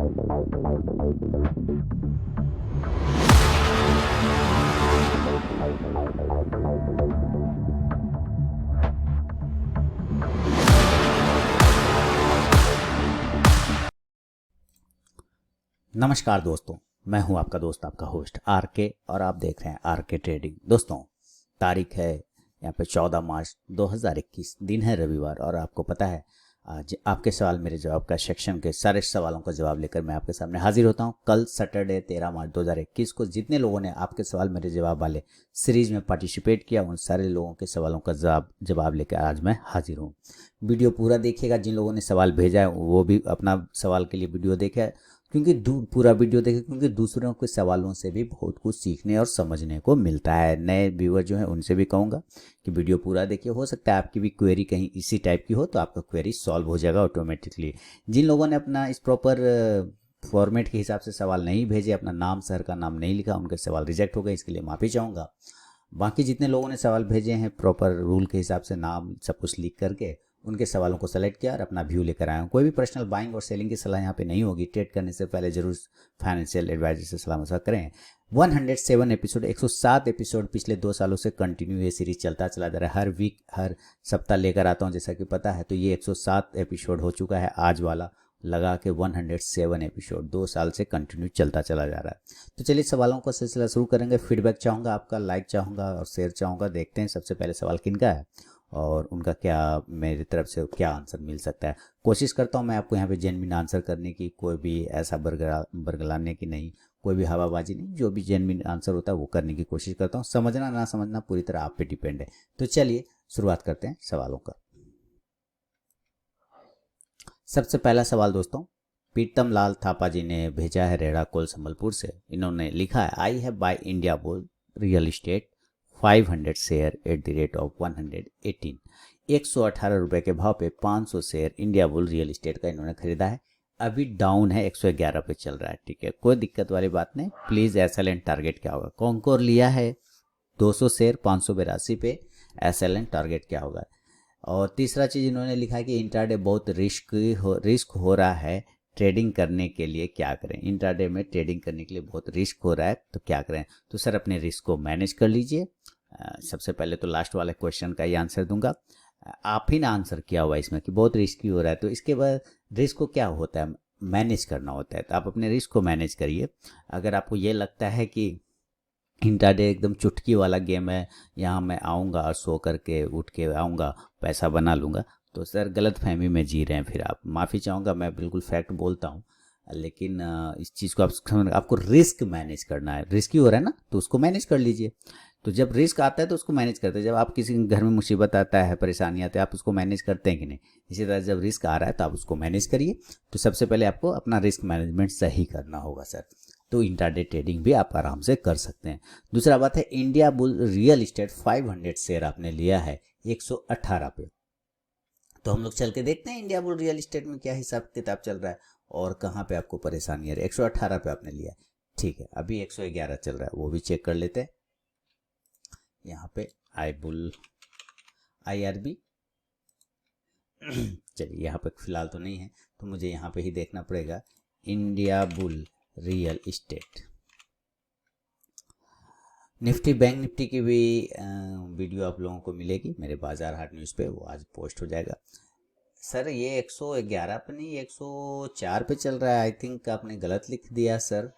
नमस्कार दोस्तों, मैं हूं आपका दोस्त, आपका होस्ट आर के, और आप देख रहे हैं आर के ट्रेडिंग। दोस्तों, तारीख है यहाँ पे 14 मार्च 2021, दिन है रविवार, और आपको पता है आज आपके सवाल मेरे जवाब का सेक्शन के सारे सवालों का जवाब लेकर मैं आपके सामने हाजिर होता हूं। कल सैटरडे 13 मार्च 2021 को जितने लोगों ने आपके सवाल मेरे जवाब वाले सीरीज में पार्टिसिपेट किया, उन सारे लोगों के सवालों का जवाब लेकर आज मैं हाजिर हूँ। वीडियो पूरा देखिएगा। जिन लोगों ने सवाल भेजा है वो भी अपना सवाल के लिए वीडियो देखे, क्योंकि पूरा वीडियो देखें, क्योंकि दूसरों के सवालों से भी बहुत कुछ सीखने और समझने को मिलता है। नए व्यूअर जो हैं उनसे भी कहूँगा कि वीडियो पूरा देखिए। हो सकता है आपकी भी क्वेरी कहीं इसी टाइप की हो, तो आपका क्वेरी सॉल्व हो जाएगा ऑटोमेटिकली। जिन लोगों ने अपना इस प्रॉपर फॉर्मेट के हिसाब से सवाल नहीं भेजे, अपना नाम, शहर का नाम नहीं लिखा, उनके सवाल रिजेक्ट हो गए, इसके लिए माफ़ी चाहूँगा। बाकी जितने लोगों ने सवाल भेजे हैं प्रॉपर रूल के हिसाब से नाम सब कुछ लिख करके उनके सवालों को सेलेक्ट किया और अपना व्यू लेकर आया हूँ। कोई भी पर्सनल बाइंग और सेलिंग की सलाह यहाँ पे नहीं होगी। ट्रेड करने से पहले जरूर फाइनेंशियल एडवाइजर से सलाह मशवरा करें। 107 एपिसोड, 107 एपिसोड पिछले 2 सालों से कंटिन्यू ये सीरीज चलता चला जा रहा है। हर वीक, हर सप्ताह लेकर आता हूँ, जैसा कि पता है। तो ये 107 एपिसोड हो चुका है, आज वाला लगा के 107 एपिसोड 2 साल से कंटिन्यू चलता चला जा रहा है। तो चलिए सवालों का सिलसिला शुरू करेंगे। फीडबैक चाहूँगा आपका, लाइक चाहूँगा और शेयर चाहूँगा। देखते हैं सबसे पहले सवाल किनका है और उनका क्या मेरी तरफ से क्या आंसर मिल सकता है। कोशिश करता हूँ मैं आपको यहाँ पे जेन्युइन आंसर करने की, कोई भी ऐसा बरगलाने की नहीं, कोई भी हवाबाजी नहीं। जो भी जेन्युइन आंसर होता है वो करने की कोशिश करता हूँ। समझना ना समझना पूरी तरह आप पे डिपेंड है। तो चलिए शुरुआत करते हैं सवालों का। सबसे पहला सवाल दोस्तों प्रीतम लाल थापा जी ने भेजा है रेड़ाकोल संबलपुर से। इन्होंने लिखा है, I have by India bull real estate 500 share at the rate of 118। 118 रुपये के भाव पे 500 share India bull real estate का इन्होंने खरीदा है। अभी डाउन है, 111 पे चल रहा है। ठीक है, कोई दिक्कत वाली बात नहीं। प्लीज एसएलएन टारगेट क्या होगा? कॉन्कोर लिया है 200 शेयर 582 पे, एसएलएन टारगेट क्या होगा? और तीसरा चीज इन्होंने लिखा है कि इंट्राडे बहुत रिस्क हो रहा है, ट्रेडिंग करने के लिए क्या करें? इंट्राडे में ट्रेडिंग करने के लिए बहुत रिस्क हो रहा है, तो क्या करें? तो सर अपने रिस्क को मैनेज कर लीजिए। सबसे पहले तो लास्ट वाले क्वेश्चन का ही आंसर दूंगा। आप ही ना आंसर किया हुआ इसमें कि बहुत रिस्की हो रहा है, तो इसके बाद रिस्क को क्या होता है? मैनेज करना होता है। तो आप अपने रिस्क को मैनेज करिए। अगर आपको ये लगता है कि इंट्राडे एकदम चुटकी वाला गेम है, यहाँ मैं आऊँगा और सो करके उठ के आऊँगा, पैसा बना लूँगा, तो सर गलत फहमी में जी रहे हैं। फिर आप माफ़ी चाहूँगा, मैं बिल्कुल फैक्ट बोलता हूँ, लेकिन इस चीज़ को आपको रिस्क मैनेज करना है। रिस्की हो रहा है ना, तो उसको मैनेज कर लीजिए। तो जब रिस्क आता है तो उसको मैनेज करते हैं। जब आप किसी घर में मुसीबत आता है, परेशानी आती है, आप उसको मैनेज करते हैं कि नहीं? इसी तरह जब रिस्क आ रहा है तो आप उसको मैनेज करिए। तो सबसे पहले आपको अपना रिस्क मैनेजमेंट सही करना होगा सर। तो इंट्राडे ट्रेडिंग भी आप आराम से कर सकते हैं। दूसरा बात है, India bull real estate 500 share आपने लिया है 118 पे। तो हम लोग चल के देखते हैं इंडिया बुल रियल इस्टेट में क्या हिसाब किताब चल रहा है और कहाँ पे आपको परेशानी है। 118 पे आपने लिया, ठीक है। अभी 111 चल रहा है, वो भी चेक कर लेते हैं। यहाँ पे आई बुल IRB चलिए, यहाँ पे फिलहाल तो नहीं है, तो मुझे यहाँ पे ही देखना पड़ेगा। India bull real estate, Nifty, bank Nifty की भी वीडियो आप लोगों को मिलेगी मेरे बाजार हाट न्यूज़ पे, वो आज पोस्ट हो जाएगा। सर ये 111 पे नहीं, 104 पे चल रहा है। आई थिंक आपने गलत लिख दिया सर।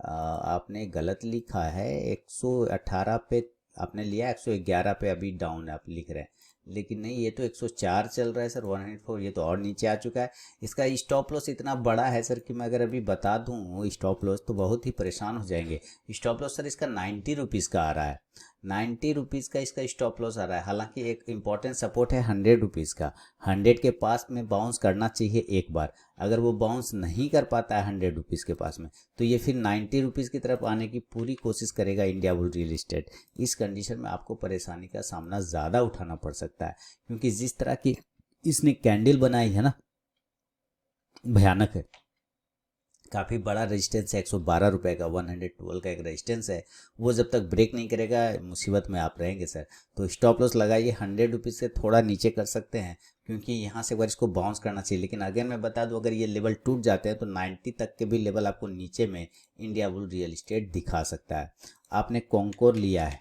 आपने गलत लिखा है। 118 पे आपने लिया, 111 पे अभी डाउन आप लिख रहे हैं, लेकिन नहीं, ये तो 104 चल रहा है सर, 104। ये तो और नीचे आ चुका है। इसका स्टॉप लॉस इतना बड़ा है सर कि मैं अगर अभी बता दूं स्टॉप लॉस तो बहुत ही परेशान हो जाएंगे। स्टॉप लॉस सर इसका 90 रुपीज़ का आ रहा है। 90 रुपीज़ का इसका स्टॉप लॉस आ रहा है। हालांकि एक इंपॉर्टेंट सपोर्ट है 100 रुपीज़ का। 100 के पास में बाउंस करना चाहिए एक बार। अगर वो बाउंस नहीं कर पाता है 100 रुपीज़ के पास में, तो ये फिर 90 रुपीज़ की तरफ आने की पूरी कोशिश करेगा इंडिया बुल रियल इस्टेट। इस कंडीशन में आपको परेशानी का सामना ज़्यादा उठाना पड़ सकता है, क्योंकि जिस तरह की इसने कैंडल बनाई है ना, भयानक है। काफ़ी बड़ा रेजिस्टेंस है, 112 रुपये का, 112 का एक रेजिस्टेंस है। वो जब तक ब्रेक नहीं करेगा मुसीबत में आप रहेंगे सर। तो स्टॉप लॉस लगाइए, 100 रुपीज़ से थोड़ा नीचे कर सकते हैं, क्योंकि यहाँ से एक बार इसको बाउंस करना चाहिए। लेकिन अगेन मैं बता दूं, अगर ये लेवल टूट जाते हैं तो 90 तक के भी लेवल आपको नीचे में इंडिया बुल रियल इस्टेट दिखा सकता है। आपने कॉन्कोर लिया है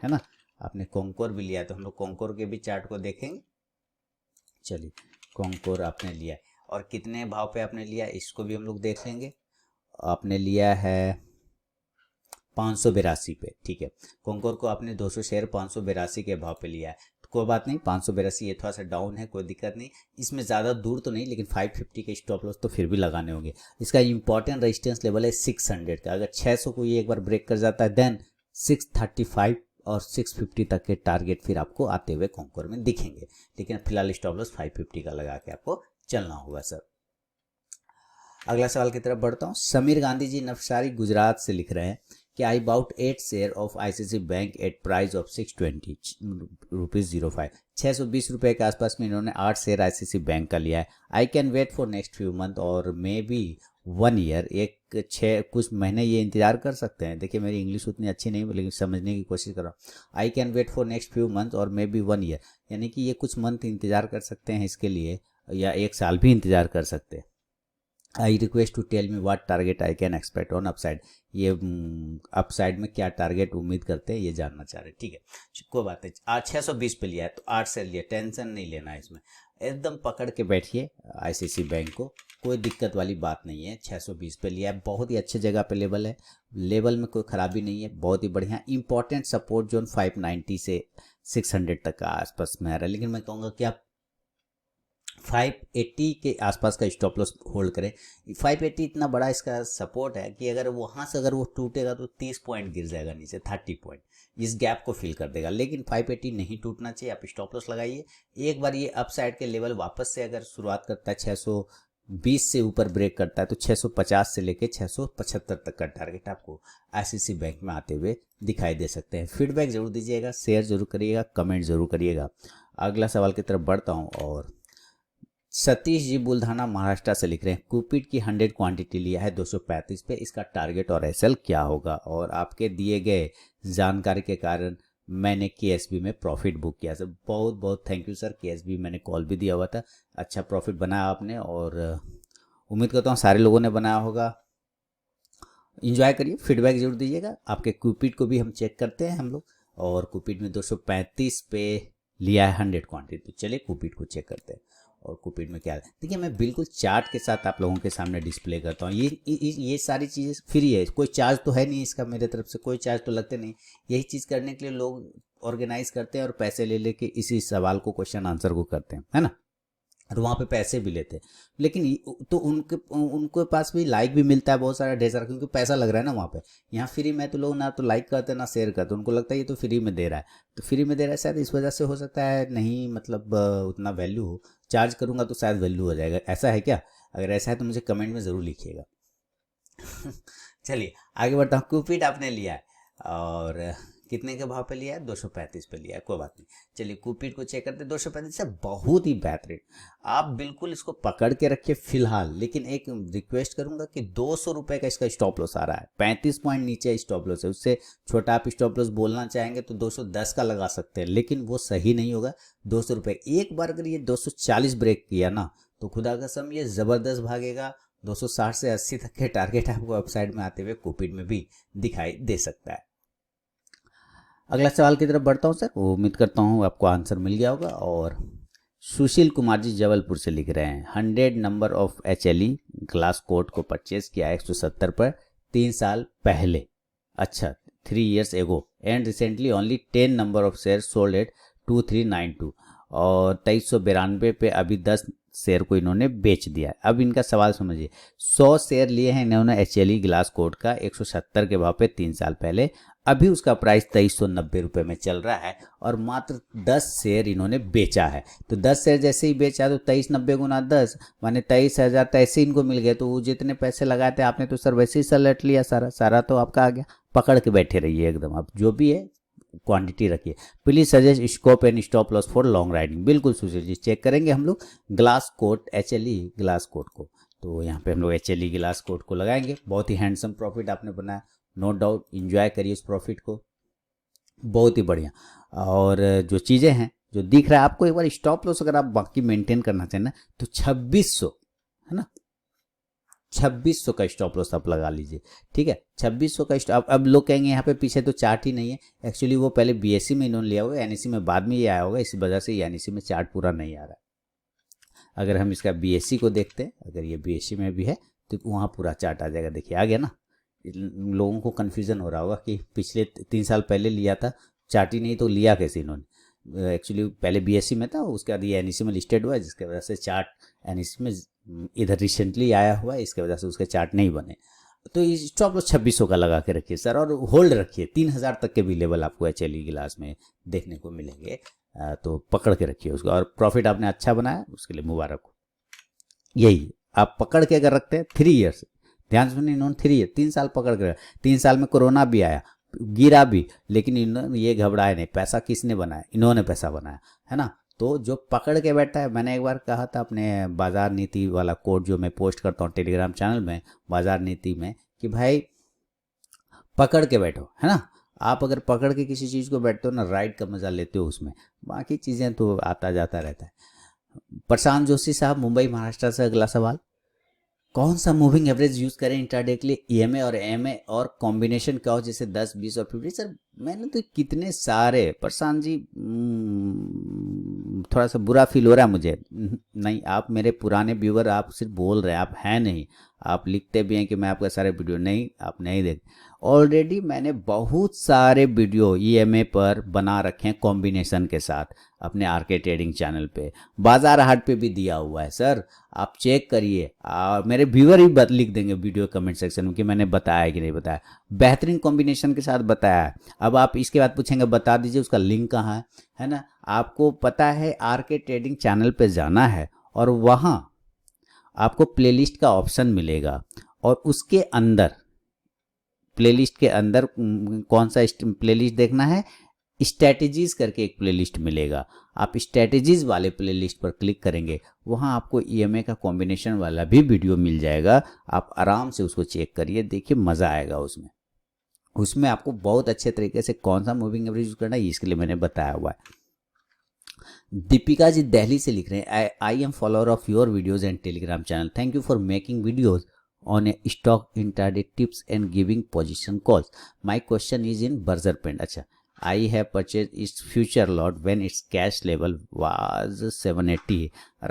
ना, आपने कॉन्कोर भी लिया है, तो हम लोग कॉन्कोर के भी चार्ट को देखेंगे। चलिए, कॉन्कोर आपने लिया है और कितने भाव पे आपने लिया इसको भी हम लोग देख लेंगे। आपने लिया है 582 पे, ठीक है। कॉन्कोर को आपने 200 शेयर 582 के भाव पे लिया है, तो कोई बात नहीं, 582 ये थोड़ा सा डाउन है, कोई दिक्कत नहीं। इसमें ज़्यादा दूर तो नहीं, लेकिन 550 के स्टॉप लॉस तो फिर भी लगाने होंगे। इसका इंपॉर्टेंट रेजिस्टेंस लेवल है 600 का। अगर 600 को ये एक बार ब्रेक कर जाता है देन 635 और 650 तक के टारगेट फिर आपको आते हुए कॉन्कोर में दिखेंगे। लेकिन फिलहाल स्टॉप लॉस 550 का लगा के आपको चलना होगा सर। अगला सवाल की तरफ बढ़ता हूँ। समीर गांधी जी नवसारी गुजरात से लिख रहे हैं कि I bought 8 share of ICICI bank at price of 620 rupees 05। 620 रुपये के आसपास में इन्होंने 8 शेयर आईसीसी बैंक का लिया है। I can wait for next few month or may be 1 year. कुछ महीने ये इंतजार कर सकते हैं। देखिए मेरी इंग्लिश उतनी अच्छी नहीं है, लेकिन समझने की कोशिश कर रहा हूँ। I can wait for next few month or may be 1 year, यानी कि ये कुछ मंथ इंतजार कर सकते हैं इसके लिए, या 1 साल भी इंतजार कर सकते हैं। I request to tell me what target I can expect on upside. ये अपसाइड में क्या टारगेट उम्मीद करते हैं ये जानना चाह रहे हैं, ठीक है। कोई बात नहीं, आज 620 पे लिया है तो 8 से लिया, टेंशन नहीं लेना है इसमें, एकदम पकड़ के बैठिए आईसीसी बैंक को, कोई दिक्कत वाली बात नहीं है। 620 पे लिया है, बहुत ही अच्छी जगह पे लेवल है, लेवल में कोई खराबी नहीं है, बहुत ही बढ़िया। इंपॉर्टेंट सपोर्ट जोन 590 से 600 तक का आसपास में आ रहा है, लेकिन मैं कहूँगा कि आप 580 के आसपास का स्टॉप लॉस होल्ड करें। 580 इतना बड़ा इसका सपोर्ट है कि अगर वहाँ से अगर वो टूटेगा तो 30 पॉइंट गिर जाएगा नीचे, 30 पॉइंट इस गैप को फिल कर देगा। लेकिन 580 नहीं टूटना चाहिए, आप स्टॉप लॉस लगाइए। एक बार ये अपसाइड के लेवल वापस से अगर शुरुआत करता है, 620 से ऊपर ब्रेक करता है, तो 650 से लेके 675 तक का टारगेट आपको आईसीसी बैंक में आते हुए दिखाई दे सकते हैं। फीडबैक जरूर दीजिएगा, शेयर जरूर करिएगा, कमेंट जरूर करिएगा। अगला सवाल की तरफ बढ़ता हूँ और सतीश जी बुल्धाना महाराष्ट्र से लिख रहे हैं, कुपिट की 100 क्वांटिटी लिया है 235 पे, इसका टारगेट और एसएल क्या होगा? और आपके दिए गए जानकारी के कारण मैंने केएसबी में प्रॉफिट बुक किया सर। बहुत बहुत थैंक यू सर, केएसबी मैंने कॉल भी दिया हुआ था, अच्छा प्रॉफिट बनाया आपने और उम्मीद करता हूँ सारे लोगों ने बनाया होगा। इंजॉय करिए, फीडबैक जरूर दीजिएगा। आपके कुपिट को भी हम चेक करते हैं हम लोग, और कुपिट में 235 पे लिया है 100 क्वांटिटी। चलिए कुपिट को चेक करते हैं और कुपिट में क्या है। देखिए मैं बिल्कुल चार्ट के साथ आप लोगों के सामने डिस्प्ले करता हूँ। ये सारी चीज़ें फ्री है, कोई चार्ज तो है नहीं इसका, मेरे तरफ से कोई चार्ज तो लगते नहीं। यही चीज़ करने के लिए लोग ऑर्गेनाइज करते हैं और पैसे ले लेके इसी सवाल को, क्वेश्चन आंसर को करते हैं, है ना, और वहाँ पे पैसे भी लेते हैं। लेकिन तो उनके पास भी लाइक भी मिलता है बहुत सारा, ढेर सारा, क्योंकि पैसा लग रहा है ना वहाँ पे। यहाँ फ्री में तो लोग ना तो लाइक करते ना शेयर करते, उनको लगता है ये तो फ्री में दे रहा है, तो फ्री में दे रहा है शायद इस वजह से हो सकता है नहीं, मतलब उतना वैल्यू हो। चार्ज करूँगा तो शायद वैल्यू हो जाएगा, ऐसा है क्या? अगर ऐसा है तो मुझे कमेंट में ज़रूर लिखिएगा। चलिए आगे बढ़ता हूँ। कुपिट आपने लिया है और कितने के भाव पे लिया है? 235 पे लिया है, कोई बात नहीं। चलिए कुपिट को चेक करते हैं। 235 से बहुत ही बेहतरीन, आप बिल्कुल इसको पकड़ के रखिए फिलहाल। लेकिन एक रिक्वेस्ट करूंगा कि 200 रुपये का इसका स्टॉप लॉस आ रहा है, 35 पॉइंट नीचे स्टॉप लॉस है। उससे छोटा आप स्टॉप लॉस बोलना चाहेंगे तो 210 का लगा सकते हैं, लेकिन वो सही नहीं होगा। 200 रुपये एक बार अगर ये 240 ब्रेक किया ना तो खुदा कसम ये ज़बरदस्त भागेगा। 260 से 80 तक के टारगेट आपको अपसाइड में आते हुए कुपिट में भी दिखाई दे सकता है। अगला सवाल की तरफ बढ़ता हूँ सर, उम्मीद करता हूँ आपको आंसर मिल गया होगा। और सुशील कुमार जी जबलपुर से लिख रहे हैं, 100 number of HLE glass coat को परचेज किया 170 पर 3 साल पहले, अच्छा 3 years एगो, and recently only 10 number of share sold at 2392 और 2392 पे अभी 10 शेयर को इन्होंने बेच दिया है। अब इनका सवाल समझिए, 100 शेयर लिए हैं इन्होंने HLE ग्लास कोट का 170 के भाव पे 3 साल पहले, अभी उसका प्राइस 2390 रुपये में चल रहा है और मात्र 10 शेयर इन्होंने बेचा है। तो 10 शेयर जैसे ही बेचा तो 2390 गुना 10 माने 23,000 तो ऐसे इनको मिल गए। तो वो जितने पैसे लगाए थे आपने तो सर वैसे ही सलट लिया, सारा तो आपका आ गया। पकड़ के बैठे रहिए एकदम, आप जो भी है क्वांटिटी रखिए। Please suggest scope and stop loss for long riding. बिल्कुल सुशील जी, चेक करेंगे हम लोग glass coat HLE glass coat को। तो यहाँ पे हम लोग HLE गिलास कोड को लगाएंगे। बहुत ही हैंडसम प्रॉफिट आपने बनाया, नो डाउट इंजॉय करिए उस प्रॉफिट को, बहुत ही बढ़िया। और जो चीज़ें हैं जो दिख रहा है आपको, एक बार स्टॉप लॉस अगर आप बाकी मेंटेन करना चाहें ना तो 2600 है ना, 2600 का स्टॉप लॉस आप लगा लीजिए, ठीक है। 2600 का स्टॉप। अब लोग कहेंगे यहाँ पे पीछे तो चार्ट ही नहीं है, एक्चुअली वो पहले BSE में इन्होंने लिया होगा, NSE में बाद में ये आया होगा, इसी वजह से NSE में चार्ट पूरा नहीं आ रहा है। अगर हम इसका BSE को देखते हैं, अगर ये BSE में भी है तो वहाँ पूरा चार्ट आ जाएगा। देखिए आ गया ना। लोगों को कन्फ्यूजन हो रहा होगा कि पिछले 3 साल पहले लिया था चार्ट ही नहीं तो लिया कैसे इन्होंने। एक्चुअली पहले BSE में था, उसके बाद ये NSE में लिस्टेड हुआ है, जिसकी वजह से चार्ट NSE में इधर रिसेंटली आया हुआ है, इसके वजह से उसके चार्ट नहीं बने। तो स्टॉप लॉस 2600 का लगा के रखिए सर, और होल्ड रखिए। 3000 तक के भी लेवल आपको HLE गिलास में देखने को मिलेंगे, तो पकड़ के रखिए उसको। और प्रॉफिट आपने अच्छा बनाया, उसके लिए मुबारक हो। यही आप पकड़ के अगर रखते हैं 3 ईयर्स, ध्यान से सुनिए, इन्होंने 3 ईयर 3 साल पकड़ के, 3 साल में कोरोना भी आया, गिरा भी, लेकिन इन्होंने ये घबराए नहीं। पैसा किसने बनाया? इन्होंने पैसा बनाया, है ना। तो जो पकड़ के बैठा है, मैंने एक बार कहा था अपने बाजार नीति वाला कोड जो मैं पोस्ट करता हूँ टेलीग्राम चैनल में, बाजार नीति में, कि भाई पकड़ के बैठो, है ना। आप अगर पकड़ के किसी चीज़ को बैठते हो ना, राइड का मजा लेते हो उसमें, बाकी चीज़ें तो आता जाता रहता है। प्रशांत जोशी साहब मुंबई महाराष्ट्र से अगला सवाल, कौन सा मूविंग एवरेज यूज करें इंट्राडे के लिए? EMA और MA और कॉम्बिनेशन क्या हो, जैसे 10, 20 और 50? सर मैंने तो कितने सारे, प्रशांत जी थोड़ा सा बुरा फील हो रहा है मुझे। नहीं, आप मेरे पुराने व्यूवर, आप सिर्फ बोल रहे हैं, आप हैं नहीं। आप लिखते भी हैं कि मैं आपका सारे वीडियो नहीं, आप नहीं देख। ऑलरेडी मैंने बहुत सारे वीडियो EMA पर बना रखे हैं कॉम्बिनेशन के साथ अपने RK ट्रेडिंग चैनल पे, बाजार हाट पे भी दिया हुआ है सर, आप चेक करिए। मेरे व्यूअर ही लिख देंगे वीडियो कमेंट सेक्शन में कि मैंने बताया कि नहीं बताया, बेहतरीन कॉम्बिनेशन के साथ बताया है। अब आप इसके बाद पूछेंगे बता दीजिए उसका लिंक कहाँ है ना। आपको पता है RK ट्रेडिंग चैनल पे जाना है और वहाँ आपको प्लेलिस्ट का ऑप्शन मिलेगा, और उसके अंदर प्लेलिस्ट के अंदर कौन सा प्लेलिस्ट देखना है, स्ट्रैटेजीज करके एक प्लेलिस्ट मिलेगा। आप स्ट्रैटेजीज वाले प्लेलिस्ट पर क्लिक करेंगे, वहाँ आपको EMA का कॉम्बिनेशन वाला भी वीडियो मिल जाएगा। आप आराम से उसको चेक करिए, देखिए मज़ा आएगा उसमें। उसमें आपको बहुत अच्छे तरीके से कौन सा मूविंग एवरेज यूज करना है इसके लिए मैंने बताया हुआ है। दीपिका जी दिल्ली से लिख रहे हैं, I am follower of your videos and Telegram channel, thank you for making videos on a stock intraday tips and giving position calls. My question is in Berger Paint. अच्छा, I have purchased its future lot when its cash level was 780.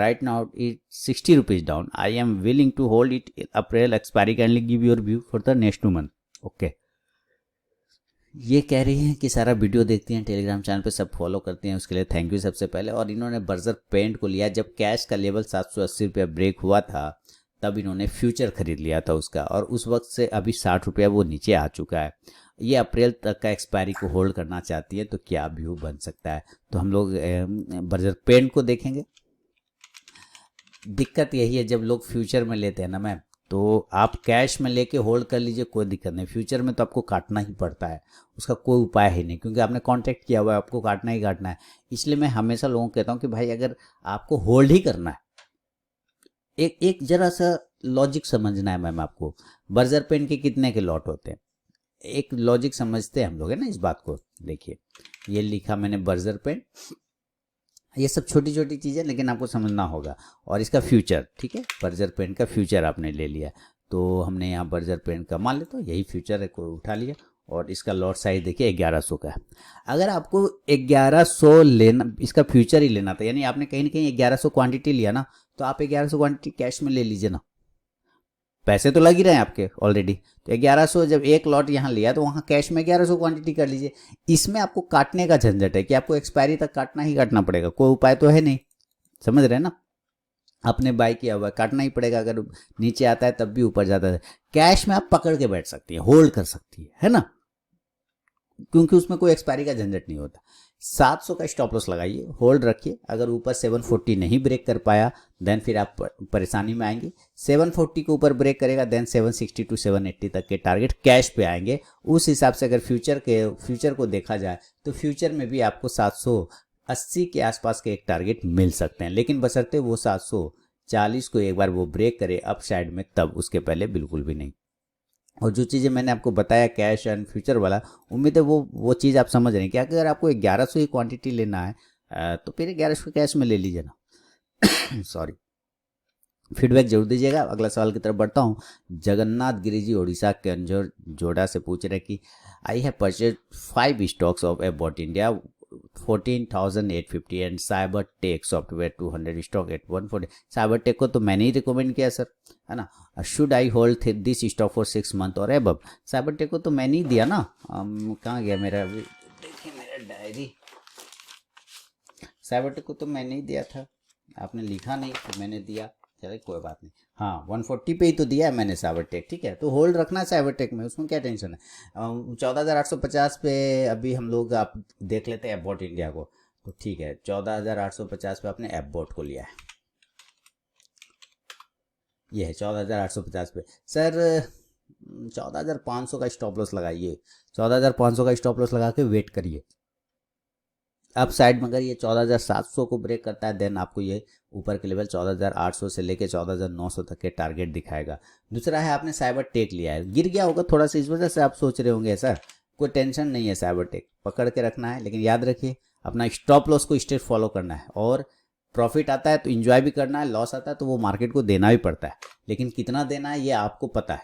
Right now it's 60 rupees down. I am willing to hold it April expiry. Kindly give your view for the next 2 months. Okay. ये कह रही हैं कि सारा video देखती हैं Telegram channel पे, सब फॉलो करती हैं, उसके लिए थैंक यू सबसे पहले। और इन्होंने बर्जर पेंट को लिया जब कैश का लेवल 780 रुपया ब्रेक हुआ था, तब इन्होंने फ्यूचर खरीद लिया था उसका, और उस वक्त से अभी 60 रुपया वो नीचे आ चुका है। ये अप्रैल तक का एक्सपायरी को होल्ड करना चाहती है, तो क्या व्यू बन सकता है। तो हम लोग बर्जर पेंट को देखेंगे। दिक्कत यही है जब लोग फ्यूचर में लेते हैं ना मैम, तो आप कैश में लेके होल्ड कर लीजिए, कोई दिक्कत नहीं। फ्यूचर में तो आपको काटना ही पड़ता है, उसका कोई उपाय ही नहीं, क्योंकि आपने कॉन्ट्रैक्ट किया हुआ है, आपको काटना ही काटना है। इसलिए मैं हमेशा लोगों को कहता हूँ कि भाई अगर आपको होल्ड ही करना है, एक जरा सा लॉजिक समझना है मैम आपको। बर्जर पेन के कितने के लॉट होते हैं, एक लॉजिक समझते हैं हम लोग, है ना इस बात को। देखिए ये लिखा मैंने बर्जर पेन, ये सब छोटी छोटी चीज़ें लेकिन आपको समझना होगा। और इसका फ्यूचर, ठीक है, बर्जर पेन का फ्यूचर आपने ले लिया, तो हमने यहाँ बर्जर पेन का मान लेते, तो यही फ्यूचर है, कोई उठा लिया। और इसका लॉट साइज देखिए 1100 का है। अगर आपको 1100 लेना, इसका फ्यूचर ही लेना था, यानी आपने कहीं ना कहीं 1100 क्वांटिटी लिया ना, तो आप 1100 क्वांटिटी कैश में ले लीजिए ना, पैसे तो लग ही रहे हैं आपके ऑलरेडी। तो 1100 जब एक लॉट यहाँ लिया तो वहाँ कैश में 1100 क्वांटिटी कर लीजिए। इसमें आपको काटने का झंझट है कि आपको एक्सपायरी तक काटना ही काटना पड़ेगा, कोई उपाय तो है नहीं, समझ रहे हैं ना। आपने बाय किया हुआ है, काटना ही पड़ेगा, अगर नीचे आता है तब भी ऊपर जाता है। कैश में आप पकड़ के बैठ सकती है, होल्ड कर सकती है ना, क्योंकि उसमें कोई एक्सपायरी का झंझट नहीं होता। 700 का स्टॉप लॉस लगाइए, होल्ड रखिए। अगर ऊपर 740 नहीं ब्रेक कर पाया देन फिर आप परेशानी में आएंगे। 740 के ऊपर ब्रेक करेगा देन 760 टू 780 तक के टारगेट कैश पे आएंगे। उस हिसाब से अगर फ्यूचर को देखा जाए तो फ्यूचर में भी आपको 780 के आसपास के एक टारगेट मिल सकते हैं, लेकिन बशर्ते वो 700 40 को एक बार वो ब्रेक करे अप साइड में, तब, उसके पहले बिल्कुल भी नहीं। और जो चीज़ें मैंने आपको बताया कैश एंड फ्यूचर वाला, उम्मीद है वो चीज़ आप समझ रहे हैं कि अगर आपको 1100 की क्वांटिटी लेना है तो फिर 1100 कैश में ले लीजिए ना। सॉरी, फीडबैक जरूर दीजिएगा। अगला सवाल की तरफ बढ़ता हूँ। जगन्नाथ गिरी जी उड़ीसा के अंजोर जोड़ा से पूछ रहे कि I have purchase 5 stocks of Abbott India 14,850 and cyber tech software 200 stock at 140। Cyber tech को तो मैंने ही रिकमेंड किया सर, है ना। Should I hold this stock for 6 month or above. Cyber tech को तो मैंने ही दिया ना। कहाँ गया मेरा, देखिए मेरा डायरी। साइबर टेक को तो मैंने ही दिया था, आपने लिखा नहीं तो मैंने दिया। चलिए कोई बात नहीं। हाँ 140 पे ही तो दिया है मैंने साइबर टेक, ठीक है। तो होल्ड रखना है साइबर टेक में, उसमें क्या टेंशन है। 14,850 पे अभी हम लोग आप देख लेते हैं एबॉट इंडिया को, तो ठीक है 14,850 पे आपने एबॉट को लिया है। ये है 14,850 पे सर। 14,500 का स्टॉप लॉस लगाइए, 14,500 का स्टॉप लॉस लगा के वेट करिए। अब साइड में अगर ये 14,700 को ब्रेक करता है देन आपको ये ऊपर के लेवल 14,800 से लेके 14,900 तक के टारगेट दिखाएगा। दूसरा है आपने साइबर टेक लिया है, गिर गया होगा थोड़ा सा, इस वजह से आप सोच रहे होंगे सर। कोई टेंशन नहीं है, साइबर टेक पकड़ के रखना है, लेकिन याद रखिए अपना स्टॉप लॉस को स्ट्रिक्ट फॉलो करना है। और प्रॉफिट आता है तो इंजॉय भी करना है, लॉस आता है तो वो मार्केट को देना भी पड़ता है, लेकिन कितना देना है ये आपको पता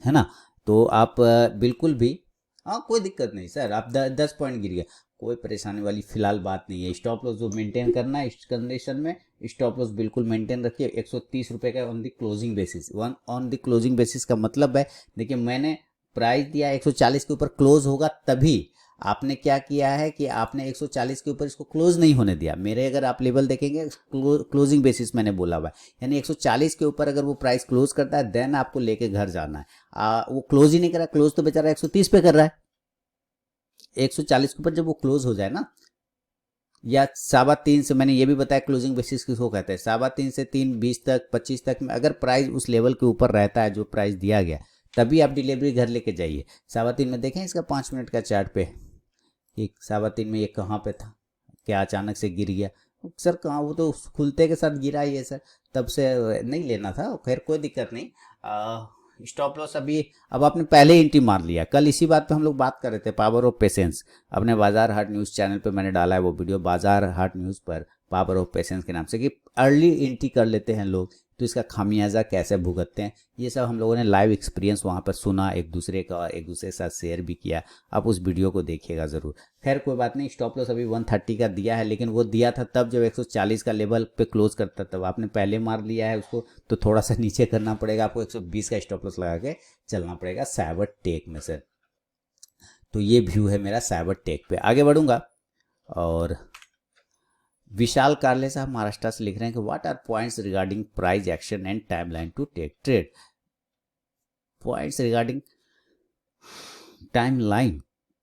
है ना। तो आप बिल्कुल भी, हाँ कोई दिक्कत नहीं सर, आप 10 पॉइंट गिर गए, कोई परेशानी वाली फिलहाल बात नहीं है। स्टॉप लॉस जो मेंटेन करना है इस कंडीशन में, स्टॉप लॉस बिल्कुल मेंटेन रखिए। 130 रुपये का on the closing basis. On the closing basis का मतलब है, देखिए मैंने प्राइस दिया 140 के ऊपर क्लोज होगा, तभी आपने क्या किया है कि आपने 140 के ऊपर इसको क्लोज नहीं होने दिया। मेरे अगर आप लेवल देखेंगे क्लोजिंग बेसिस मैंने बोला हुआ है, यानी 140 के ऊपर अगर वो प्राइस क्लोज करता है देन आपको लेके घर जाना है। वो क्लोज ही नहीं कर रहा, क्लोज तो बेचारा 130 पे कर रहा है। 140 के ऊपर जब वो क्लोज हो जाए ना, या 3.25 से, मैंने ये भी बताया क्लोजिंग बेसिस किसको कहते हैं, 3.25 से 3:20 तक 25 तक में अगर प्राइस उस लेवल के ऊपर रहता है जो प्राइस दिया गया, तभी आप डिलीवरी घर लेके जाइए। 3.25 में देखें इसका 5 मिनट का चार्ट पे, एक 3.25 में ये कहाँ पे था, क्या अचानक से गिर गया सर, कहाँ, वो तो खुलते के साथ गिरा ही है सर, तब से नहीं लेना था। खैर कोई दिक्कत नहीं। स्टॉप लॉस अभी, अब आपने पहले ही एंट्री मार लिया। कल इसी बात पे हम लोग बात कर रहे थे, पावर ऑफ पेशेंस। अपने बाजार हाट न्यूज़ चैनल पे मैंने डाला है वो वीडियो, बाजार हाट न्यूज़ पर पावर ऑफ पेशेंस के नाम से, कि अर्ली एंट्री कर लेते हैं लोग तो इसका खामियाजा कैसे भुगतते हैं, ये सब हम लोगों ने लाइव एक्सपीरियंस वहाँ पर सुना, एक दूसरे के साथ शेयर भी किया। आप उस वीडियो को देखिएगा ज़रूर। खैर कोई बात नहीं, स्टॉप लॉस अभी 130 का दिया है, लेकिन वो दिया था तब जब 140 का लेवल पे क्लोज करता, तब आपने पहले मार लिया है उसको, तो थोड़ा सा नीचे करना पड़ेगा आपको, 120 का स्टॉप लॉस लगा के चलना पड़ेगा साइबर टेक में से। तो ये व्यू है मेरा साइबर टेक पे। आगे बढ़ूंगा, और विशाल कारले साहब महाराष्ट्र से लिख रहे हैं कि what are points regarding price action and timeline to take trade. Points regarding timeline